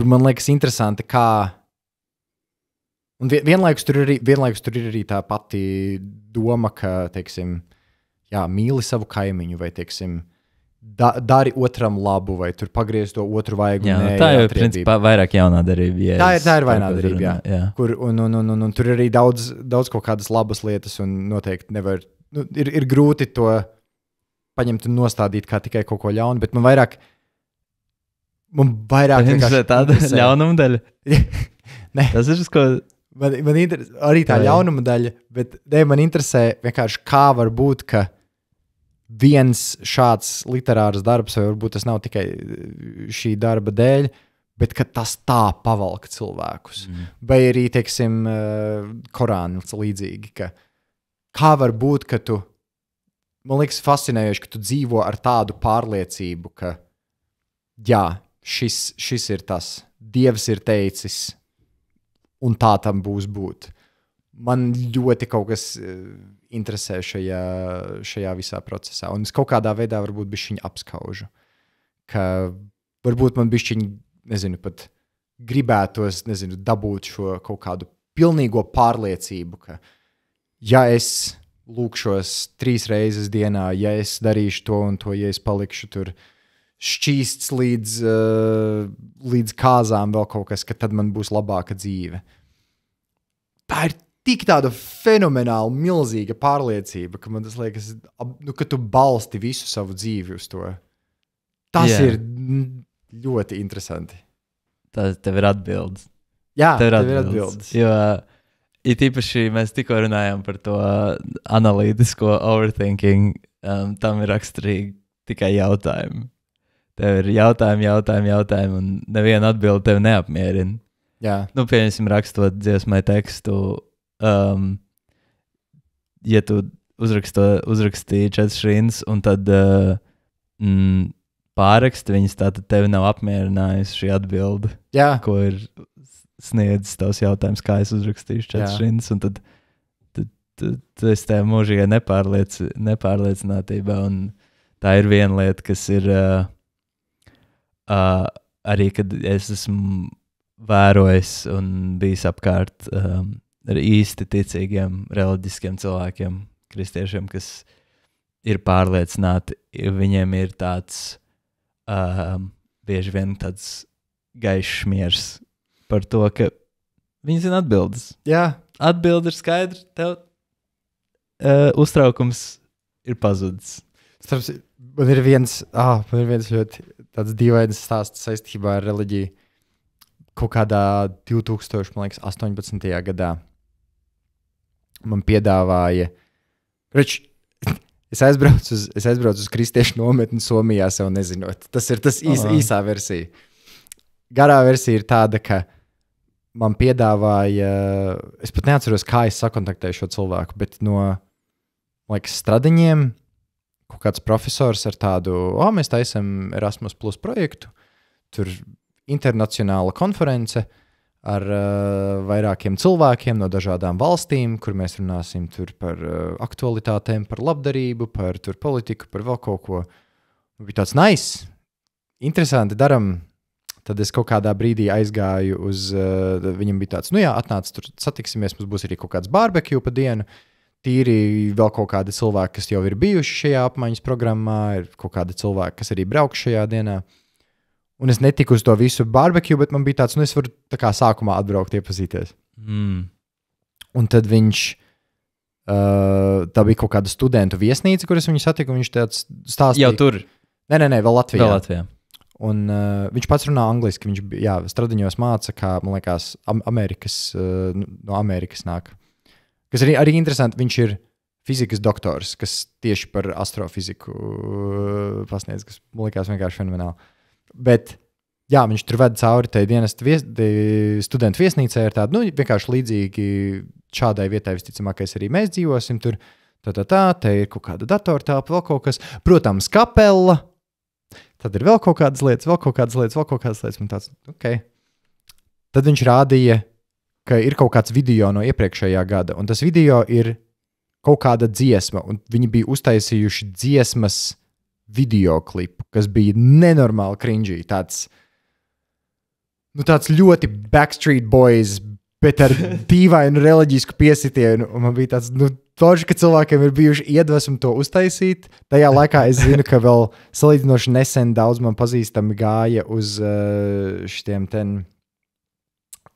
man liekas interesanti, kā. Un vienlaikus tur ir arī tā pati doma, ka, teiksim, mīli savu kaimiņu, vai, teiksim, dari otram labu, vai tur pagriez to otru vaigu. Tā jau ir principā vairāk jaunā darība. Tā ir vainā darība, jā. Kur, un tur ir arī daudz kaut kādas labas lietas, un noteikti nevar, ir grūti to paņemt un nostādīt kā tikai kaut ko ļaunu, bet man vairāk tāda ļaunuma daļa. Nē. Tas ir, ko... Man interesē arī tā ļaunuma daļa, bet man interesē vienkārši, kā var būt, ka viens šāds literārs darbs, vai varbūt tas nav tikai šī darba dēļ, bet ka tas tā pavalk cilvēkus. Vai arī, teiksim, Korāns līdzīgi, ka kā var būt, ka tu, man liekas fascinējoši, ka tu dzīvo ar tādu pārliecību, ka šis ir tas, Dievs ir teicis, un tā tam būs būt. Man ļoti kaut kas interesē šajā visā procesā, un es kaut kādā veidā varbūt bišķiņ apskaužu, ka varbūt man bišķiņ, pat gribētos, dabūt šo kaut kādu pilnīgo pārliecību, ka ja es lūkšos 3 reizes dienā, ja es darīšu to un to, ja es palikšu tur šķīsts līdz kāzām vēl kaut kas, ka tad man būs labāka dzīve. Tā ir tik tāda fenomenāli milzīga pārliecība, ka man tas liekas, ka tu balsti visu savu dzīvi uz to. Tas ir ļoti interesanti. Tev ir atbildes. Jā, tev ir atbildes. Jo it īpaši mēs tikko runājām par to analītisko overthinking, tam ir raksturīgi tikai jautājumi. Tev ir jautājumi, un neviena atbilde tevi neapmierina. Jā. Piemēram, rakstot dziesmai tekstu, ja tu uzrakstīji 4 rindas, un tad pārraksti viņas, tātad tevi nav apmierinājusi šī atbilde, ko ir sniedzis tavs jautājums, kā es uzrakstīšu 4 rindas, un tad tu esi tajā mūžīgā nepārliecinātībā, un tā ir viena lieta, kas ir arī, kad es esmu vērojis un bijis apkārt ar īsti ticīgiem, reliģiskiem cilvēkiem, kristiešiem, kas ir pārliecināti, viņiem ir tāds bieži vien tāds gaišs miers par to, ka viņi zina atbildes. Jā. Atbilde ir skaidra, tev uztraukums ir pazudis. Man ir viens ļoti tāds dīvains stāsts saistībā ar reliģiju. Kaut kādā 2018. gadā man piedāvāja, es aizbraucu uz kristiešu nometni Somijā, sev nezinot. Tas ir tas īsā versija. Garā versija ir tāda, ka man piedāvāja, es pat neatceros, kā es sakontaktēju šo cilvēku, bet no, liekas, Stradiņiem kaut kāds profesors ar tādu, mēs taisam Erasmus Plus projektu, tur internacionāla konference ar vairākiem cilvēkiem no dažādām valstīm, kur mēs runāsim tur par aktualitātēm, par labdarību, par tur politiku, par vēl kaut ko. Bija tāds nice, interesanti daram. Tad es kaut kādā brīdī aizgāju uz, viņam bija tāds, atnāc tur satiksimies, mums būs arī kaut kāds barbecue pa dienu. Tīri vēl kaut kādi cilvēki, kas jau ir bijuši šajā apmaiņas programmā, ir kaut kādi cilvēki, kas arī braukš šajā dienā. Un es netiku uz to visu barbecue, bet man bija tāds, es varu tā kā sākumā atbraukt, iepazīties. Un tad viņš, tā bija kaut kāda studentu viesnīca, kuras viņu satiku, un viņš tāds stāstīja. Jau tur? Nē, vēl Latvijā. Vēl Latvijā. Un viņš pats runā angliski, viņš stradiņos māca, kā, man liekas, no Amerikas nāk. Kas arī interesanti, viņš ir fizikas doktors, kas tieši par astrofiziku pasniedz, kas man liekas vienkārši fenomenāli. Bet, viņš tur ved cauri tai dienestu studentu viesnīcai ar tādu, vienkārši līdzīgi šādai vietai visticamākais arī mēs dzīvosim tur. Te ir kaut kāda datortelpa, vēl kaut kas. Protams, kapela. Tad ir vēl kaut kādas lietas. Man tāds, ok. Tad viņš rādīja, ka ir kaut kāds video no iepriekšējā gada, un tas video ir kaut kāda dziesma, un viņi bija uztaisījuši dziesmas videoklipu, kas bija nenormāli cringy, tāds ļoti Backstreet Boys, bet ar dīvainu reliģisku piesitienu, un man bija tāds, toži, ka cilvēkiem ir bijuši iedvesmi to uztaisīt. Tajā laikā es zinu, ka vēl salīdzinoši nesen daudz man pazīstami gāja uz šitiem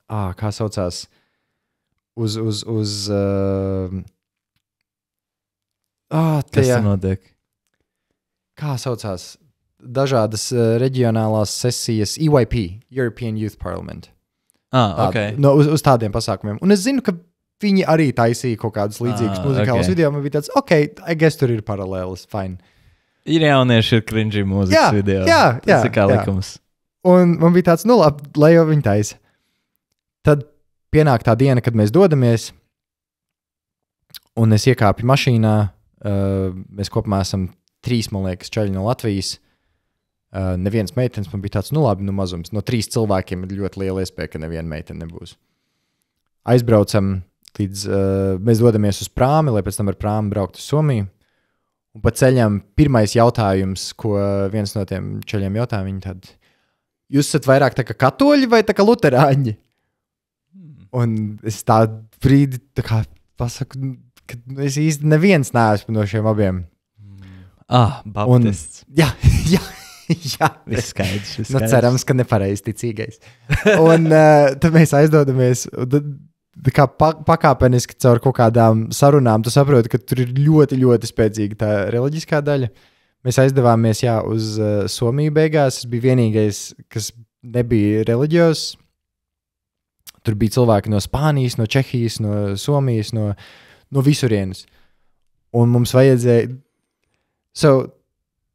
kā saucās, Kas tur notiek? Kā saucās? Dažādas reģionālās sesijas, EYP, European Youth Parliament. Okay. Uz tādiem pasākumiem. Un es zinu, ka viņi arī taisīja kaut kādus līdzīgus muzikālus video. Man bija tāds, I guess tur ir paralēlis, fine. Ir jaunieši, ir cringy mūzikas video. Tas ir kā likums. Un man bija tāds, labi, lai jau viņi taisa. Tad pienāk tā diena, kad mēs dodamies, un es iekāpu mašīnā. Mēs kopumā esam 3, man liekas, čaļi no Latvijas. Neviens meitenes, man bija tāds, labi, mazums. No 3 cilvēkiem ir ļoti liela iespēja, ka neviena meitene nebūs. Aizbraucam līdz, mēs dodamies uz prāmi, lai pēc tam ar prāmi braukt uz Somiju. Un pa ceļam pirmais jautājums, ko viens no tiem čaļiem jautāja, viņi tad, jūs esat vairāk tā kā katoļi vai tā kā luterāņi? Un es tā brīdi tā kā pasaku, ka es īsti neviens neesmu no šiem abiem. Baptists. Jā. Viss skaidrs. Cerams, ka nepareizi ticīgais. Un tad mēs aizdodamies, kā pakāpeniski caur kaut kādām sarunām, tu saproti, ka tur ir ļoti, ļoti spēcīga tā reliģiskā daļa. Mēs aizdevāmies, uz Somiju beigās. Es biju vienīgais, kas nebija reliģijos. Tur bija cilvēki no Spānijas, no Čehijas, no Somijas, no visurienes. Un mums vajadzēja...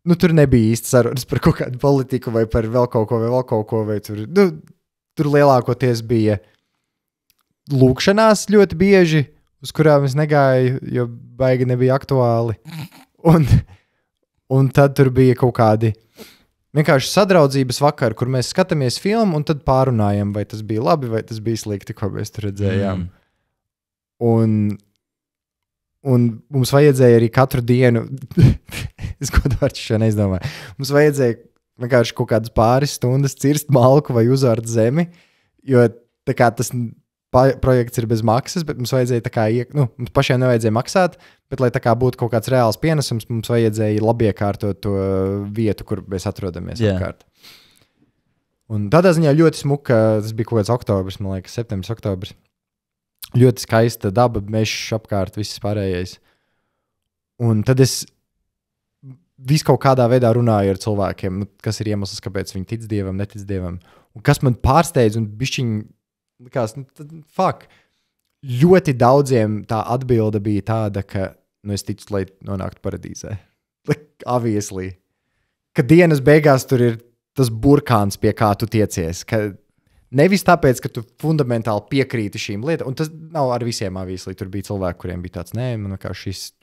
tur nebija īsti sarunas par kaut kādu politiku vai par vēl kaut ko, vai tur lielākoties bija lūkšanās ļoti bieži, uz kurām es negāju, jo baigi nebija aktuāli. Un tad tur bija kaut kādi vienkārši sadraudzības vakar, kur mēs skatāmies filmu un tad pārunājam, vai tas bija labi, vai tas bija slikti, ko mēs tur redzējām. Un mums vajadzēja arī katru dienu, es godvārds šo neizdomāju, mums vajadzēja vienkārši kaut kādas pāris stundas cirst malku vai uzārt zemi, jo tā kā tas projekts ir bez maksas, bet mums vajadzēja tā kā, mums pašiem nevajadzēja maksāt, bet lai tā kā būtu kaut kāds reāls pienesums, mums vajadzēja labiekārtot to vietu, kur mēs atrodamies apkārt. Un tādā ziņā ļoti smuka, tas bija kaut kāds oktobrs, man liekas, septembris, oktobrs. Ļoti skaista daba, mežs apkārt, viss pārējais. Un tad es visu kaut kādā veidā runāju ar cilvēkiem, kas ir iemesls, kāpēc viņi tic Dievam, netic Dievam. Un kas man pārsteidz un bišķiņ likās, ļoti daudziem tā atbilde bija tāda, ka, es ticu, lai nonāktu paradīzē. Obviously. Ka dienas beigās tur ir tas burkāns, pie kā tu tiecies, ka nevis tāpēc, ka tu fundamentāli piekrīti šīm lietām, un tas nav ar visiem obviously. Tur bija cilvēki, kuriem bija tāds, man kā šīs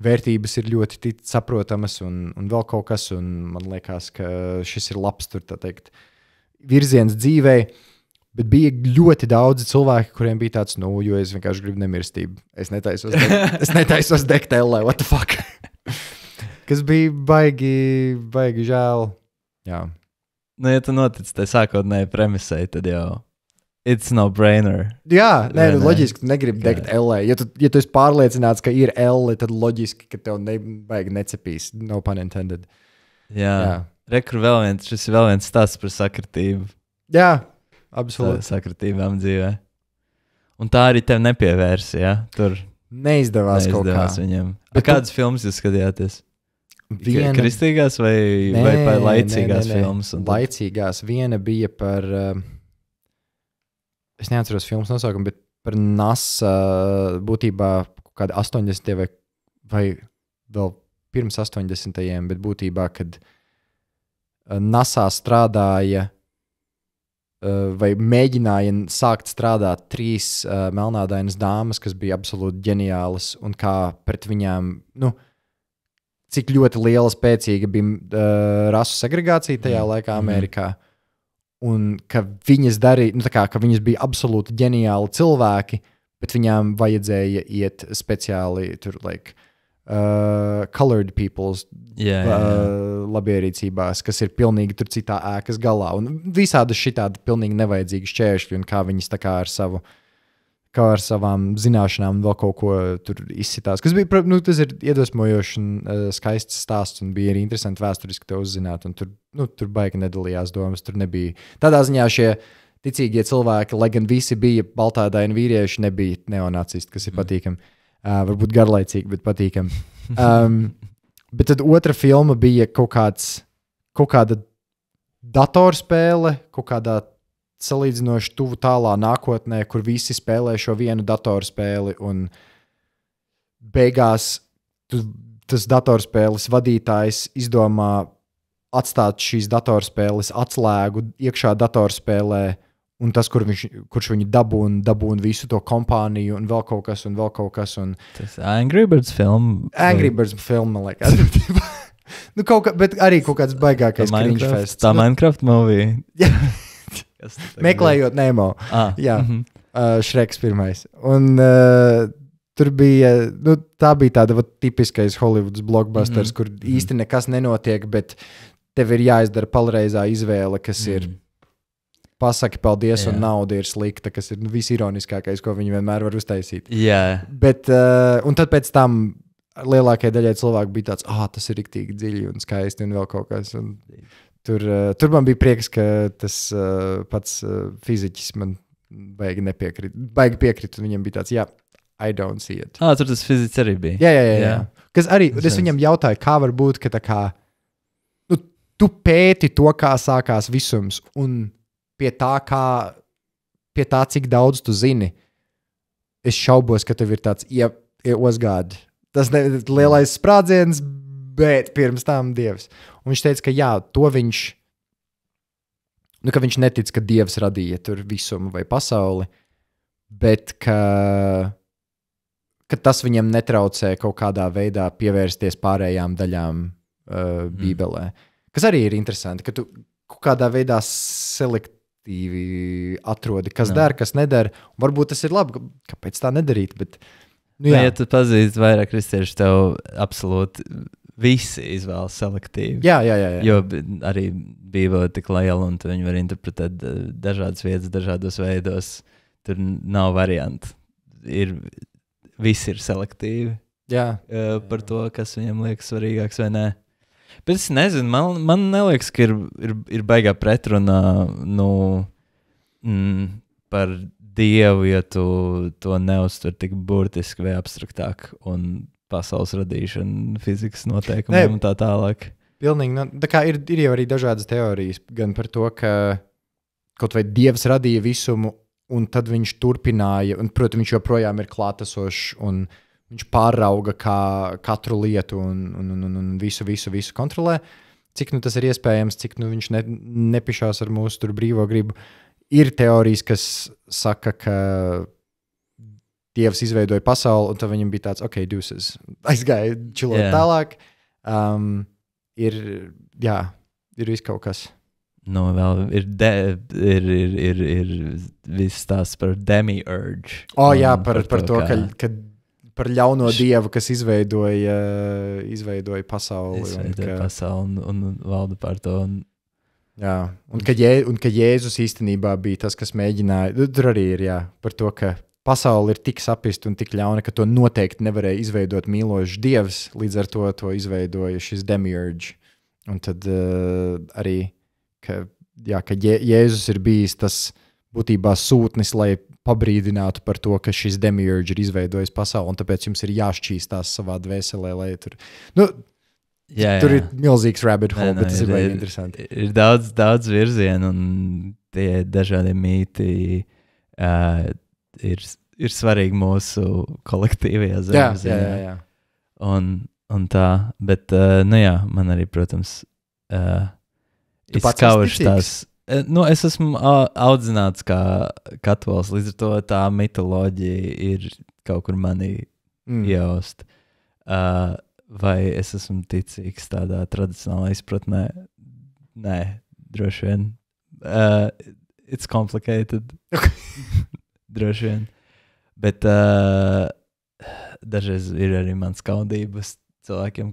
vērtības ir ļoti saprotamas un vēl kaut kas, un man liekas, ka šis ir labs, tur tā teikt, virziens dzīvei, bet bija ļoti daudzi cilvēki, kuriem bija tāds, jo es vienkārši gribu nemirstību. Es netaisos degt ellē, what the fuck? Kas bija baigi žēl. Jā. Ja tu notic tai sākotnēji premisei, tad jau it's no brainer. Jā, loģiski, tu negribi degt ellē. Ja tu esi pārliecināts, ka ir elle, tad loģiski, ka tev baigi necepīs. No pun intended. Jā. Šis ir vēl viens stāsts par sakritību. Jā, absolūti. Sakritībām dzīvē. Un tā arī tev nepievērsa, ja? Tur Neizdevās kaut kā. Viņam. Bet Kādas filmas jūs skatījāties? Kristīgās vai laicīgās filmas? Laicīgās. Viena bija par, es neatceros filmas nosaukumu, bet par NASA būtībā kādi 80. vai vēl pirms 80. Bet būtībā, kad NASA strādāja vai mēģināja sākt strādāt 3 melnādainas dāmas, kas bija absolūti ģeniālas, un kā pret viņām, cik ļoti liela spēcīga bija rasu segregācija tajā laikā Amerikā, un ka viņas darīja, ka viņas bija absolūti ģeniāli cilvēki, bet viņām vajadzēja iet speciāli tur, colored peoples labierīcībās, kas ir pilnīgi tur citā ēkas galā. Un visādi šitādi pilnīgi nevajadzīgi šķēršļi, un kā viņas tā kā ar savām zināšanām vēl kaut ko tur izsitās. Kas bija, tas ir iedvesmojošs un skaists stāsts, un bija arī interesanti vēsturiski to uzzināt, un tur baigi nedalījās domas, tur nebija. Tādā ziņā šie ticīgie cilvēki, lai gan visi bija baltādaini vīrieši, nebija neonacisti, kas ir patīkami. Varbūt garlaicīgi, bet patīkami. Bet tad otra filma bija kaut kāda datorspēle, kaut kādā salīdzinoši tuvu tālā nākotnē, kur visi spēlē šo vienu datorspēli, un beigās tas datorspēles vadītājs izdomā atstāt šīs datorspēles atslēgu iekšā datorspēlē, un tas, kurš viņu dabūna visu to kompāniju, un vēl kaut kas. Un tas Angry Birds film? Angry Birds film, man liekas. Bet arī kaut kāds baigākais cringe fest. Tā Minecraft movie? Meklējot Nemo. Jā, Shreks pirmais. Un tur bija, tā bija tāda tipiskais Hollywoods blockbusters, kur īsti nekas nenotiek, bet tev ir jāizdara pareizā izvēle, kas ir pasaki paldies, un nauda ir slikta, kas ir visironiskākais, ko viņi vienmēr var uztaisīt. Bet, un tad pēc tam lielākajai daļai cilvēku bija tāds, tas ir riktīgi dziļi un skaisti un vēl kaut kas. Un tur man bija prieks, ka tas pats fiziķis man baigi piekrita, un viņam bija tāds, I don't see it. Tur tas fiziķis arī bija. Jā. Kas arī, es viņam jautāju, kā var būt, ka tā kā, tu pēti to, kā sākās visums, un pie tā, cik daudz tu zini, es šaubos, ka tev ir tāds, ozgādi. Tas lielais sprādziens, bet pirms tam Dievs. Un viņš teica, ka to viņš, ka viņš netic, ka Dievs radīja tur visumu vai pasauli, bet ka tas viņam netraucē kaut kādā veidā pievērsties pārējām daļām Bībelē. Kas arī ir interesanti, ka tu kaut kādā veidā selektīvi atrodi, kas der, kas nedara. Varbūt tas ir labi, kāpēc tā nedarīt, bet ja tu pazīsti vairāk kristiešu, tev absolūti visi izvēlas selektīvi. Jā. Jo arī Bībele tik liela, un viņi var interpretēt dažādas vietas, dažādos veidos. Tur nav variantu. Visi ir selektīvi par to, kas viņam liekas svarīgāks vai nē. Bet es nezinu, man neliekas, ka ir baigā pretrunā par Dievu, ja tu to neuztver tik burtiski vai abstraktāk, un pasaules radīšana, fizikas noteikumiem un tā tālāk. Pilnīgi. Tā kā ir jau arī dažādas teorijas, gan par to, ka kaut vai Dievs radīja visumu, un tad viņš turpināja, un, protams, viņš joprojām ir klātesošs, un viņš pārauga katru lietu un visu kontrolē. Cik tas ir iespējams, cik viņš nepišās ar mūsu tur brīvo gribu. Ir teorijas, kas saka, ka Dievs izveidoja pasauli, un tad viņam bija tāds, deuces. Aizgāja čilot tālāk. Ir viss kaut kas. Vēl ir viss tās par demiurge. Par to, ka par ļauno dievu, kas izveidoja pasauli. Pasauli un valda par to. Un ka Jēzus īstenībā bija tas, kas mēģināja, tur arī ir par to, ka pasauli ir tik sapista un tik ļauna, ka to noteikti nevarēja izveidot mīlošs dievs, līdz ar to izveidoja šis demiurge. Un tad arī, ka Jēzus ir bijis tas būtībā sūtnis, lai pabrīdinātu par to, ka šis demiurge ir izveidojis pasauli, un tāpēc jums ir jāšķīstās savā dvēselē, lai tur... Tur ir milzīgs rabbit hole, bet tas ir vajag interesanti. Ir daudz virzienu, un tie dažādi mīti ir svarīgi mūsu kolektīvajā zemapziņā. Jā. Un tā, bet, man arī, protams, izskauž tās... es esmu audzināts kā katolis, līdz ar to tā mitoloģija ir kaut kur manī ieost. Vai es esmu ticīgs tādā tradicionālā izpratnē? Nē, droši vien. It's complicated. Droši vien. Bet dažreiz ir arī mans skaudības cilvēkiem,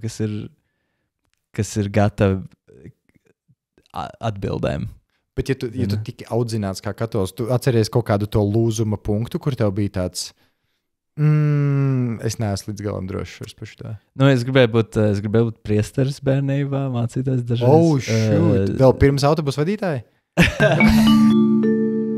kas ir gatavi atbildēm. Bet ja tu tiki audzināts kā katolis, tu atceries kaut kādu to lūzuma punktu, kur tev bija tāds... es neesmu līdz galam drošs par šo. Es gribēju būt priesteris bērnībā, mācīties dažreiz. Vēl pirms autobusu vadītāja?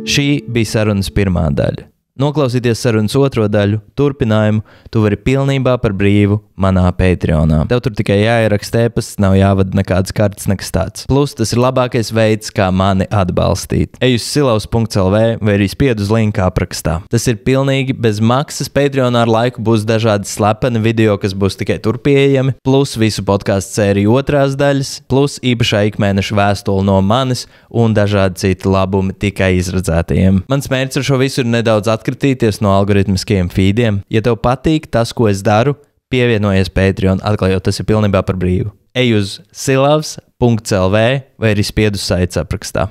Šī bija sarunas pirmā daļa. Noklausīties sarunas otro daļu, turpinājumu, tu vari pilnībā par brīvu manā Patreonā. Tev tur tikai jāieraksta ēpasts, nav jāvada nekādas kartes, nekas tāds. Plus, tas ir labākais veids, kā mani atbalstīt. Ej uz silavs.lv vai arī spied uz linku aprakstā. Tas ir pilnīgi bez maksas. Patreonā ar laiku būs dažādi slepeni video, kas būs tikai tur pieejami, plus visu podcastu sēriju otrās daļas, plus īpašā ikmēneša vēstule no manis un dažādi citi labumi tikai izredzētajiem. Mans mērķis ar šo visu ir nedaudz atkritīties no algoritmiskajiem feediem. Ja tev patīk tas, ko es daru, pievienojies Patreon, atklājot, tas ir pilnībā par brīvu. Ej uz silavs.lv vai arī spied uz saites aprakstā.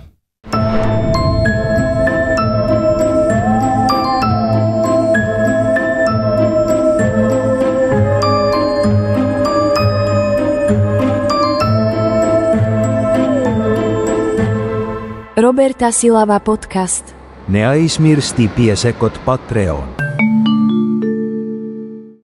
Roberta Silava podcast. Neaizmirsti piesakot Patreon.